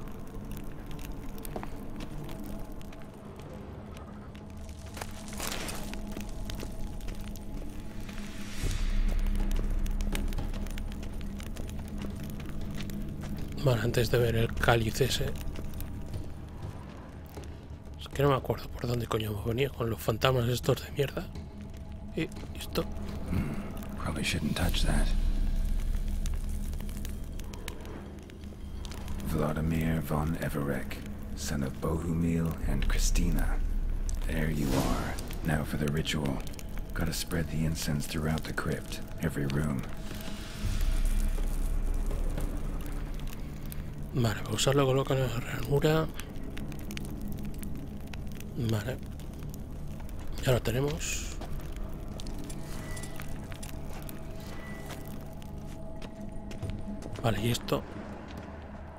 Vale, antes de ver el cáliz ese. Es que no me acuerdo por dónde coño hemos venido con los fantasmas estos de mierda. Y esto. Probably shouldn't touch that. Vladimir von Everek, son of Bohumil and Christina. There you are. Now for the ritual. Gotta spread the incense throughout the crypt, every room. Vale, para usarlo coloca en la ranura. Vale. Ya lo tenemos. Vale, y esto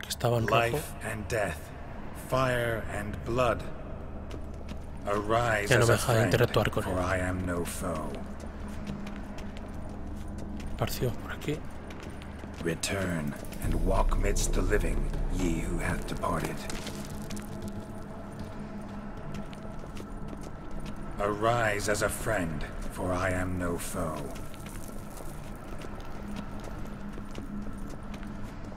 que estaba en rojo. Life and death, fire and blood. Arise Ya no as me a deja friend, interactuar con for él. I am no foe. Parció por aquí. Return and walk midst the living, ye who hath departed. Arise as a friend, for I am no foe.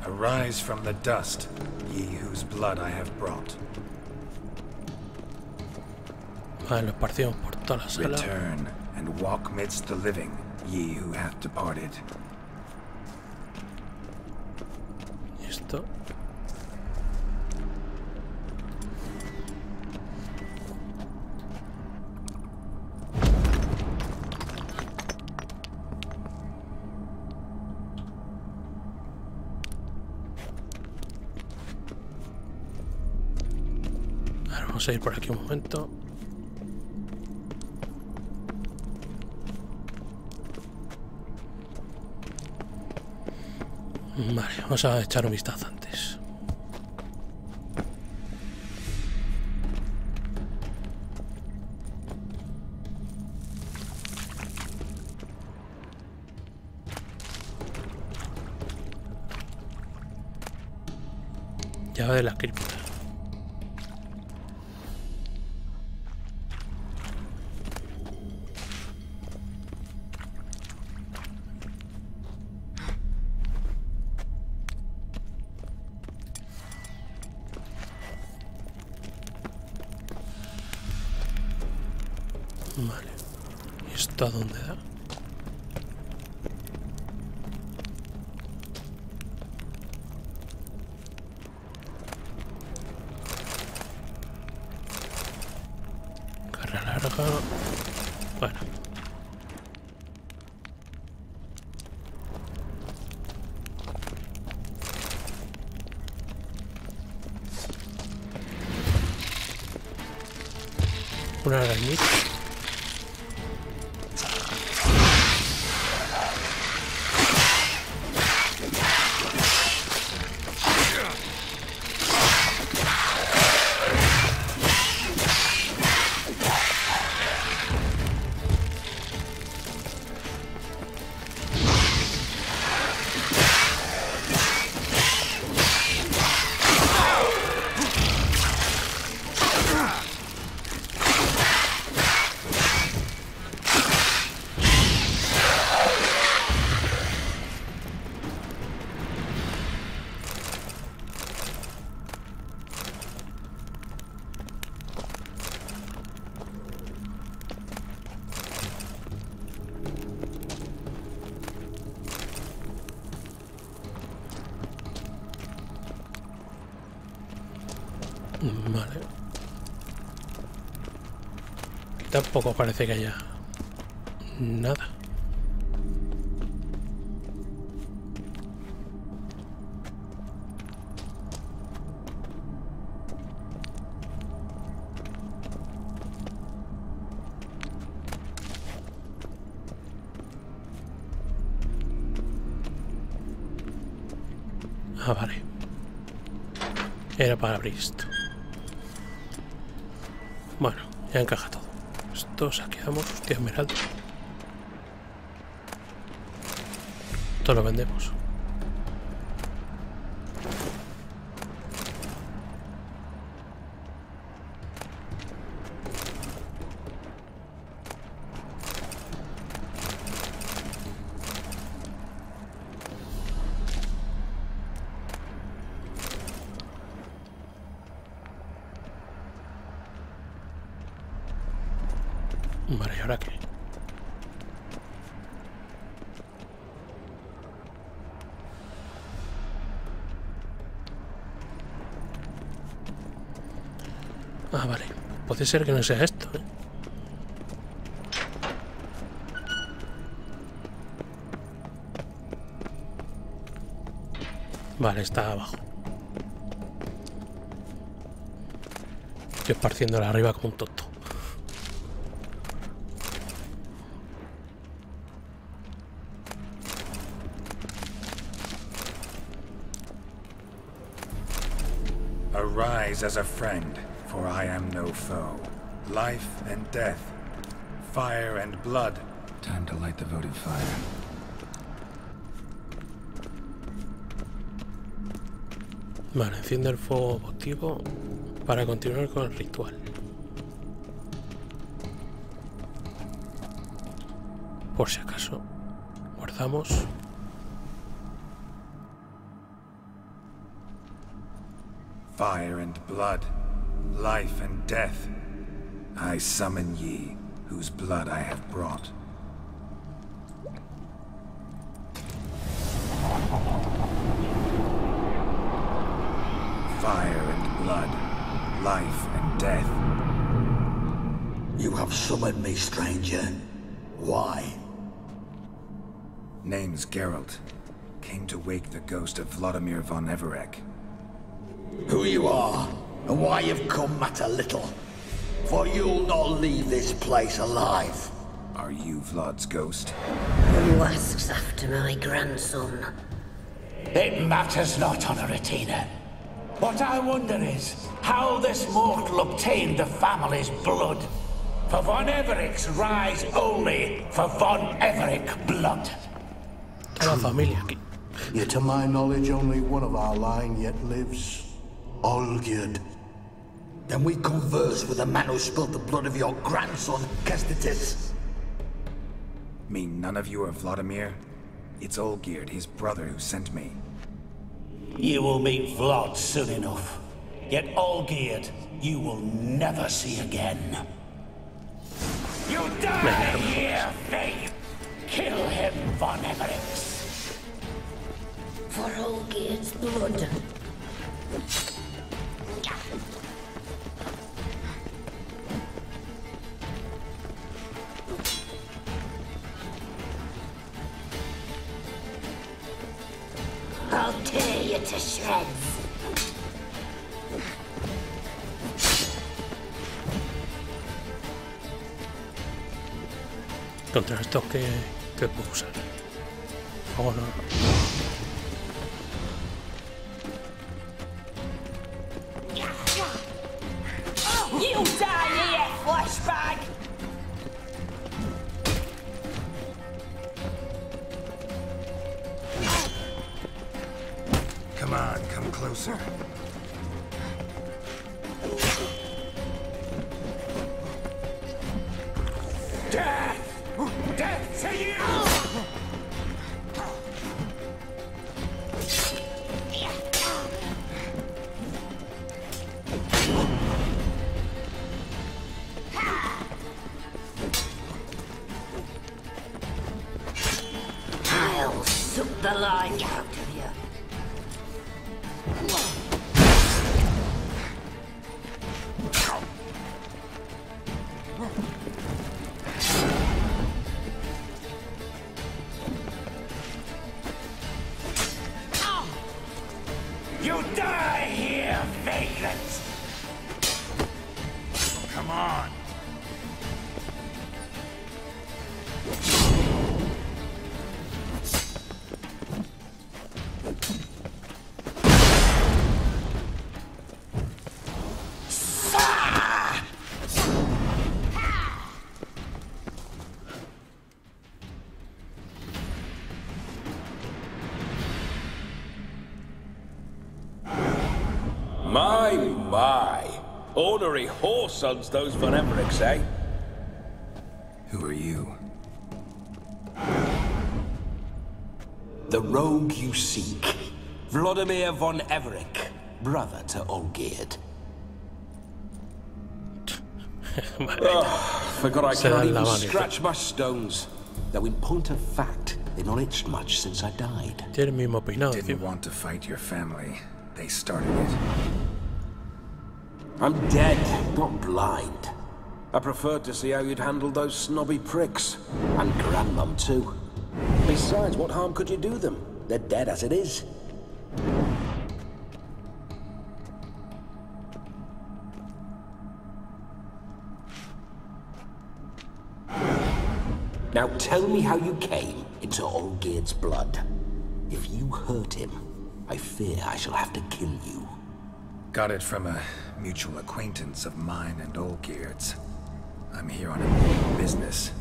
Arise from the dust, ye whose blood I have brought. Vale, lo partimos por toda la sala. Return and walk midst the living, ye who hath departed. Y esto. Ahora vamos a ir por aquí un momento. Vale, vamos a echar un vistazo antes. Llave de la cripta. Vale. ¿Y esto a dónde da? Carga larga. Bueno. Una arañita. Vale. Tampoco parece que haya nada. Ah, vale. Era para abrir esto. Bueno, ya encaja todo. Esto saqueamos, hostia, esmeralda. Esto lo vendemos. Vale, ¿y ahora qué? Ah, vale. Puede ser que no sea esto, ¿eh? Vale, está abajo. Estoy esparciéndola arriba como un tonto. Arise as a friend, for I am no foe. Life and death, fire and blood. Time to light the votive fire. Vale, enciende el fuego votivo para continuar con el ritual. Por si acaso, guardamos. Fire and blood, life and death. I summon ye, whose blood I have brought. Fire and blood, life and death. You have summoned me, stranger. Why? Name's Geralt. Came to wake the ghost of Vladimir von Everec. Who you are, and why you've come matter little. For you'll not leave this place alive. Are you Vlad's ghost? Who asks after my grandson? It matters not, Honoratina. What I wonder is how this mortal obtained the family's blood. For von Everic's rise only for von Everec blood. Toda la familia aquí. Yet to my knowledge, only one of our line yet lives. Olgierd. Then we converse with the man who spilled the blood of your grandson, Kestitis. Mean none of you are Vladimir? It's Olgierd, his brother, who sent me. You will meet Vlad soon enough. Yet Olgierd, you will never see again. You die here, Faith! Kill him, von Everix. For Olgierd's blood. I'll tear you to shreds. Contra estos que puedo usar. Oh, no. You die here, flashbag! Come on, come closer. Death! Death to you! I'll suck the life out of you. My. Ornery whoresons, those von Evericks, eh? Who are you? The rogue you seek. Vladimir von Everik, brother to Olgierd. Forgot I can't even scratch my stones. Though in point of fact, they've not itched much since I died. Didn't want to fight your family. They started it. I'm dead, not blind. I preferred to see how you'd handled those snobby pricks. And Grandmum, too. Besides, what harm could you do them? They're dead as it is. Now tell me how you came into Olgierd's blood. If you hurt him, I fear I shall have to kill you. Got it from a mutual acquaintance of mine and Olgierd's. I'm here on important business.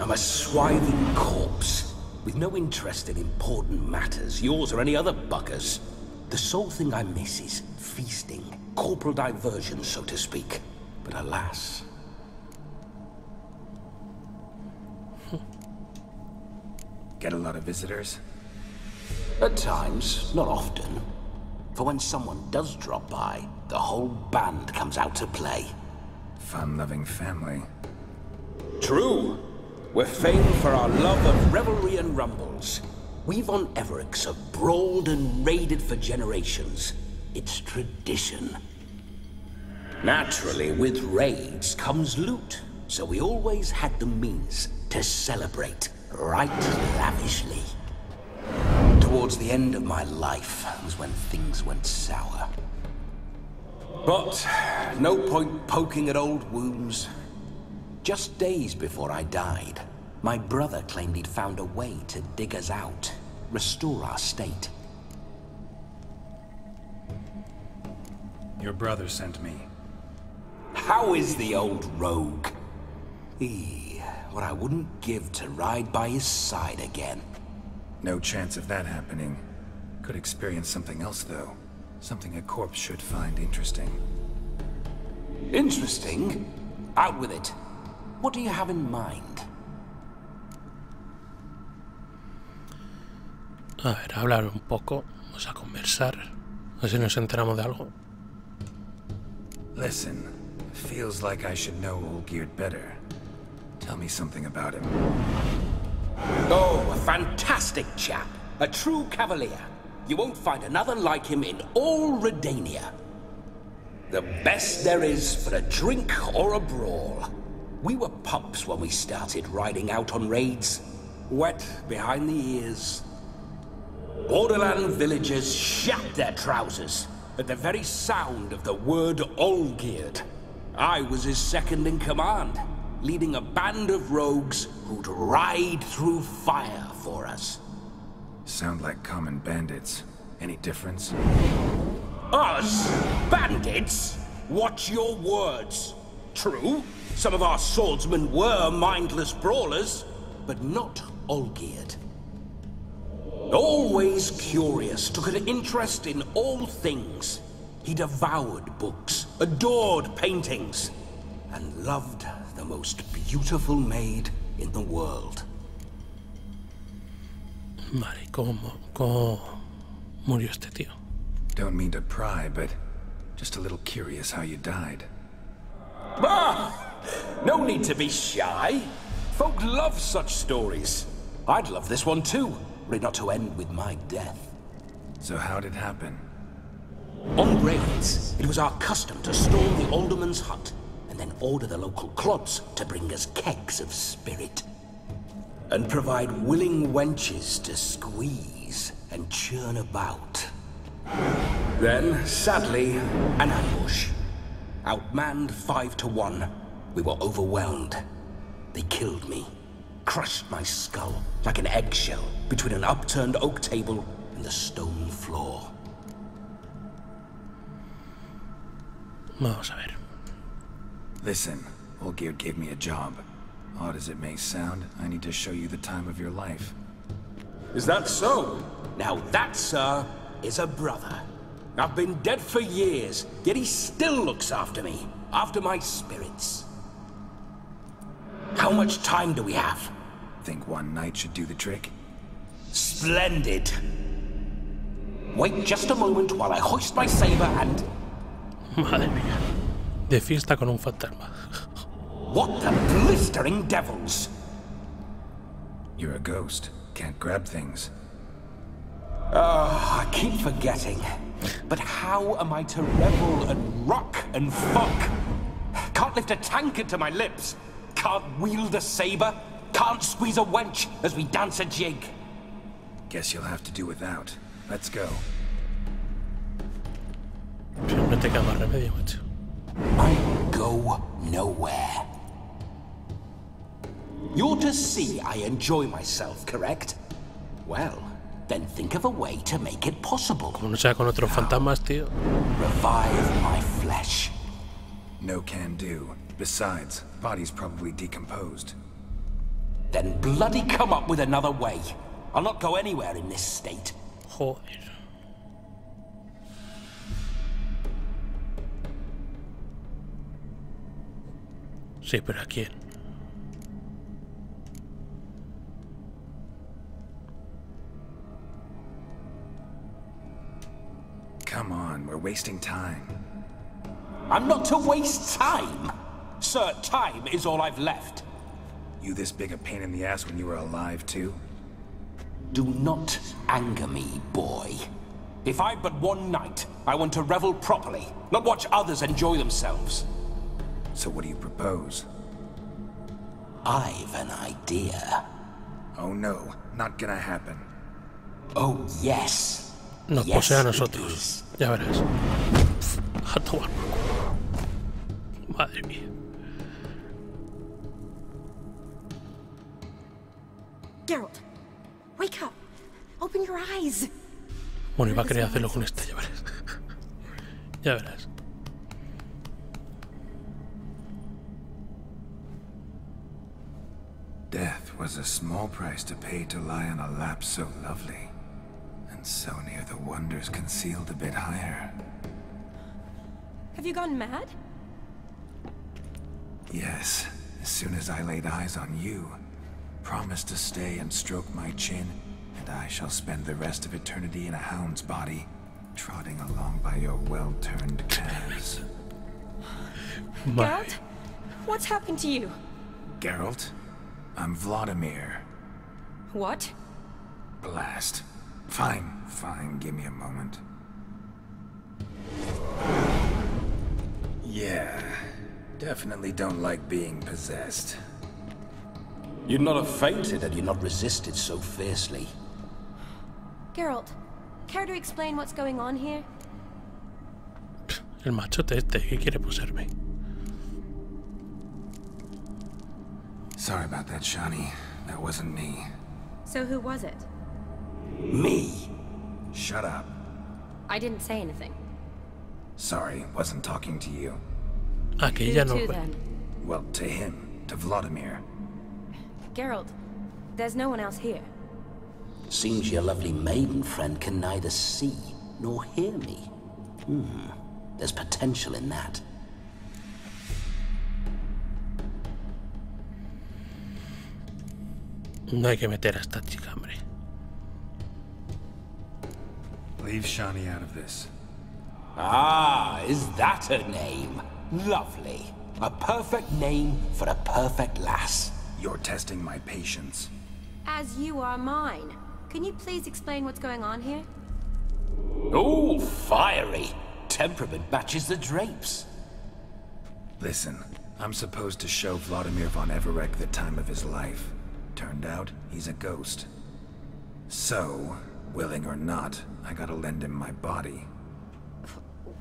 I'm a swiving corpse, with no interest in important matters, yours or any other buggers. The sole thing I miss is feasting, corporal diversion, so to speak. But alas... Get a lot of visitors? At times, not often. For when someone does drop by, the whole band comes out to play. Fun-loving family. True. We're famed for our love of revelry and rumbles. We von Evericks have brawled and raided for generations. It's tradition. Naturally, with raids comes loot, so we always had the means to celebrate right lavishly. Towards the end of my life was when things went sour. But no point poking at old wounds. Just days before I died, my brother claimed he'd found a way to dig us out, restore our state. Your brother sent me. How is the old rogue? What I wouldn't give to ride by his side again. No chance of that happening. Could experience something else, though. Something a corpse should find interesting. Interesting? Out with it. What do you have in mind? A ver, hablar un poco. Vamos a conversar. A ver si nos enteramos de algo. Listen, feels like I should know Olgierd better. Tell me something about him. Oh, a fantastic chap. A true cavalier. You won't find another like him in all Redania. The best there is for a drink or a brawl. We were pups when we started riding out on raids. Wet behind the ears. Borderland villagers shat their trousers at the very sound of the word Olgierd. I was his second in command, leading a band of rogues who'd ride through fire for us. Sound like common bandits. Any difference? Us? Bandits? Watch your words. True, some of our swordsmen were mindless brawlers, but not Olgierd. Always curious, took an interest in all things. He devoured books, adored paintings, and loved the most beautiful maid in the world. Vale, ¿cómo murió este tío? Don't mean to pry, but just a little curious how you died. No need to be shy. Folk love such stories. I'd love this one too, were it not to end with my death. So how'd it happen? On raids, it was our custom to storm the alderman's hut and then order the local clods to bring us kegs of spirit. And provide willing wenches to squeeze and churn about. Then, sadly, an ambush. Outmanned 5-1, we were overwhelmed. They killed me, crushed my skull like an eggshell between an upturned oak table and the stone floor. Vamos a ver. Listen, Olgierd gave me a job. Odd as it may sound, I need to show you the time of your life. Is that so? Now that, sir, is a brother. I've been dead for years, yet he still looks after me, after my spirits. How much time do we have? Think one night should do the trick? Splendid. Wait just a moment while I hoist my saber and... Madre mía. De fiesta con un fantasma. What the blistering devils? You're a ghost. Can't grab things. I keep forgetting. But how am I to revel and rock and fuck? Can't lift a tankard to my lips. Can't wield a saber. Can't squeeze a wench as we dance a jig. Guess you'll have to do without. Let's go. No te queda más remedio, macho. I go nowhere. You're to see I enjoy myself, correct? Well, then think of a way to make it possible. Como no sea con otros fantasmas, tío. Revive my flesh. No can do. Besides, body's probably decomposed. Then bloody come up with another way. I'll not go anywhere in this state. Joder. Sí, pero ¿a quién? Come on, we're wasting time. I'm not to waste time. Sir, time is all I've left. You this big a pain in the ass when you were alive, too? Do not anger me, boy. If I've but one night, I want to revel properly, not watch others enjoy themselves. So what do you propose? I've an idea. Oh no, not gonna happen. Oh yes. Nos posee a nosotros. Ya verás. A tomar por culo. Madre mía. Geralt, wake up. Open your eyes. Bueno, iba a querer hacerlo con esta, ya verás. Ya verás. Death was a small price to pay to lie on a lap so lovely, and so near the wonders concealed a bit higher. Have you gone mad? Yes, as soon as I laid eyes on you, promised to stay and stroke my chin, and I shall spend the rest of eternity in a hound's body, trotting along by your well-turned calves. Geralt? What's happened to you? Geralt? I'm Vladimir. What? Blast. Fine, give me a moment. Yeah, definitely don't like being possessed. You'd not have fainted had you not resisted so fiercely. Geralt, care to explain what's going on here? El machote este que quiere poseerme. Sorry about that, Shani. That wasn't me. So who was it? Me? Shut up. I didn't say anything. Sorry, wasn't talking to you. Ah, que ella no. Who to then? Well, to him. To Vladimir. Geralt, there's no one else here. Seems your lovely maiden friend can neither see nor hear me. There's potential in that. No hay que meter a esta chica, hombre. Leave Shani out of this. Ah, is that her name? Lovely. A perfect name for a perfect lass. You're testing my patience. As you are mine. Can you please explain what's going on here? Oh, fiery. Temperament matches the drapes. Listen, I'm supposed to show Vladimir von Everec the time of his life. Turned out, he's a ghost. So, willing or not, I gotta lend him my body.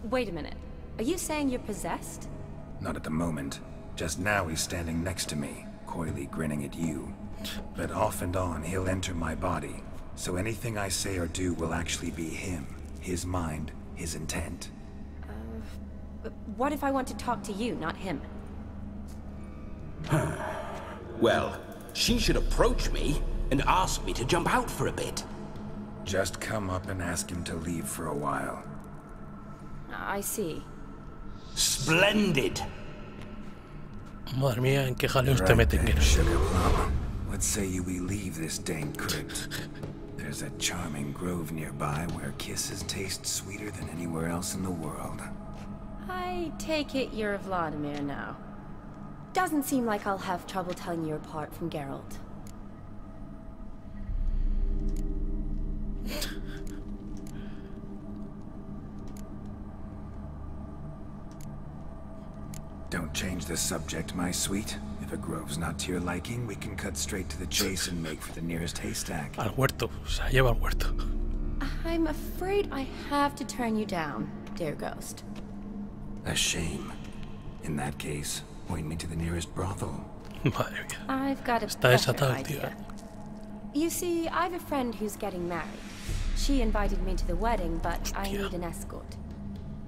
Wait a minute. Are you saying you're possessed? Not at the moment. Just now he's standing next to me, coyly grinning at you. But off and on, he'll enter my body. So anything I say or do will actually be him. His mind, his intent. What if I want to talk to you, not him? Well, she should approach me and ask me to jump out for a bit. Just come up and ask him to leave for a while. I see. Splendid. Madre mía, en qué jaleos te Right meten. then, Sugar Plum. What say you we leave this dank crypt? There's a charming grove nearby where kisses taste sweeter than anywhere else in the world. I take it you're Vladimir now. Doesn't seem like I'll have trouble telling you apart from Geralt. Don't change the subject, my sweet. If a grove's not to your liking, we can cut straight to the chase and make for the nearest haystack. Al huerto, se la lleva al huerto. I'm afraid I have to turn you down, dear ghost. A shame. In that case, point me to the nearest brothel. Madre mía. I've got a Está better desatado, tío. idea. You see, I've a friend who's getting married. She invited me to the wedding, but I need an escort.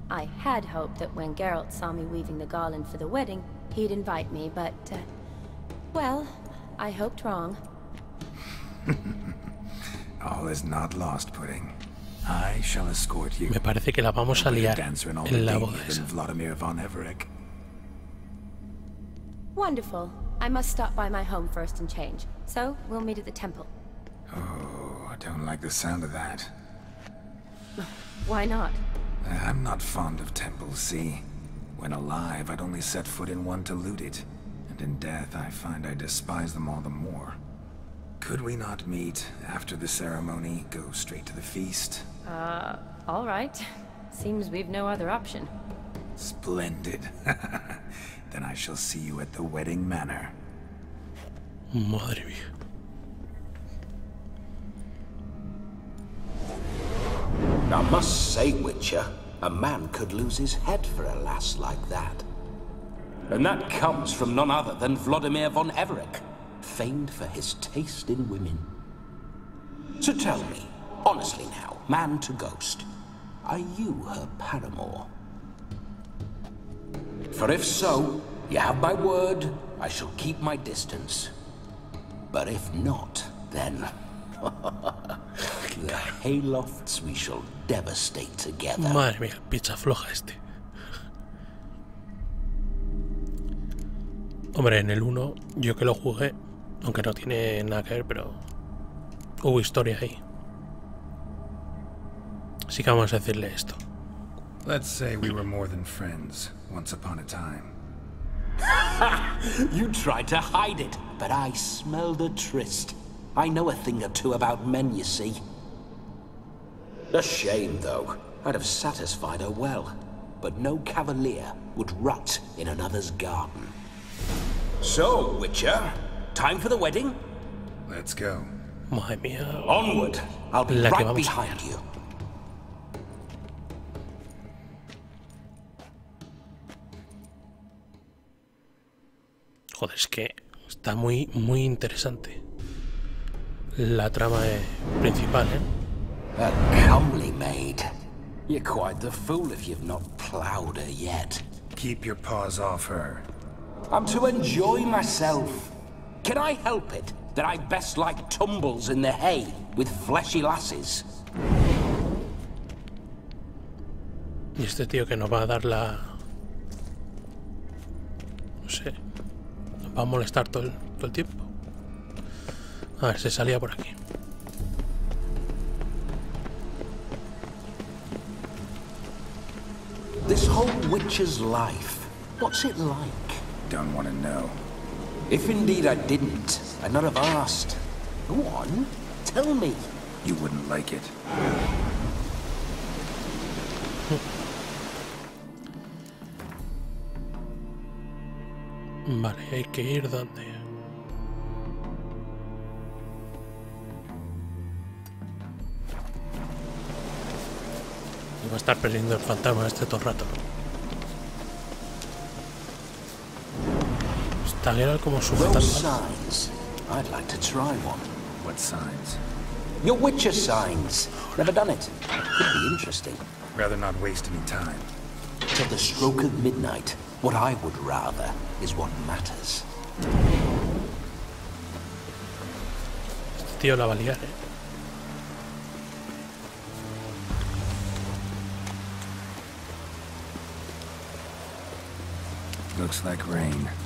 I had hoped that when Geralt saw me weaving the garland for the wedding, he'd invite me, but, well, I hoped wrong. All is not lost, Pudding. I shall escort you. Me parece que la vamos a liar en la boda esa. Vladimir von Everett. Wonderful. I must stop by my home first and change, so we'll meet at the temple. Oh, I don't like the sound of that. Why not? I'm not fond of temples, see? When alive, I'd only set foot in one to loot it. And in death, I find I despise them all the more. Could we not meet after the ceremony, go straight to the feast? All right. Seems we've no other option. Splendid. Then I shall see you at the wedding manor. Madre mía. I must say, Witcher, a man could lose his head for a lass like that. And that comes from none other than Vladimir von Everett, famed for his taste in women. So tell me, honestly now, man to ghost, are you her paramour? For if so, you have my word, I shall keep my distance. But if not, then... the haylofts we shall devastate together. Madre mía, pizza floja este. Hombre, en el 1, yo que lo jugué, aunque no tiene nada que ver, pero hubo historia ahí. Así que vamos a decirle esto. Let's say we were more than friends, once upon a time. You tried to hide it, but I smelled a tryst. I know a thing or two about men, you see. A shame, though. I'd have satisfied her well. But no cavalier would rot in another's garden. So, Witcher, time for the wedding? Let's go. Madre mía. Onward. I'll be La que right vamos behind you. Joder, es que está muy interesante. La trama principal, ¿eh? A comely maid. You're quite the fool if you've not ploughed her yet. Keep your paws off her. I'm to enjoy myself. Can I help it that I best like tumbles in the hay with fleshy lasses? Y este tío que nos va a dar la... No sé. Nos va a molestar todo el tiempo. A ver, se salía por aquí. This whole Witcher's life, what's it like? Don't want to know. If indeed I didn't, I'd not have asked. Go on, tell me. You wouldn't like it. Vale, hay que ir donde... Y va a estar perdiendo el fantasma este todo el rato. Está Geralt como sujetando. Those signs. I'd like to try one. What signs? Your Witcher signs. Never done it. Could be interesting. Rather not waste any time. Till the stroke of midnight, what I would rather is what matters. Este tío la va a liar, ¿eh? Looks like rain.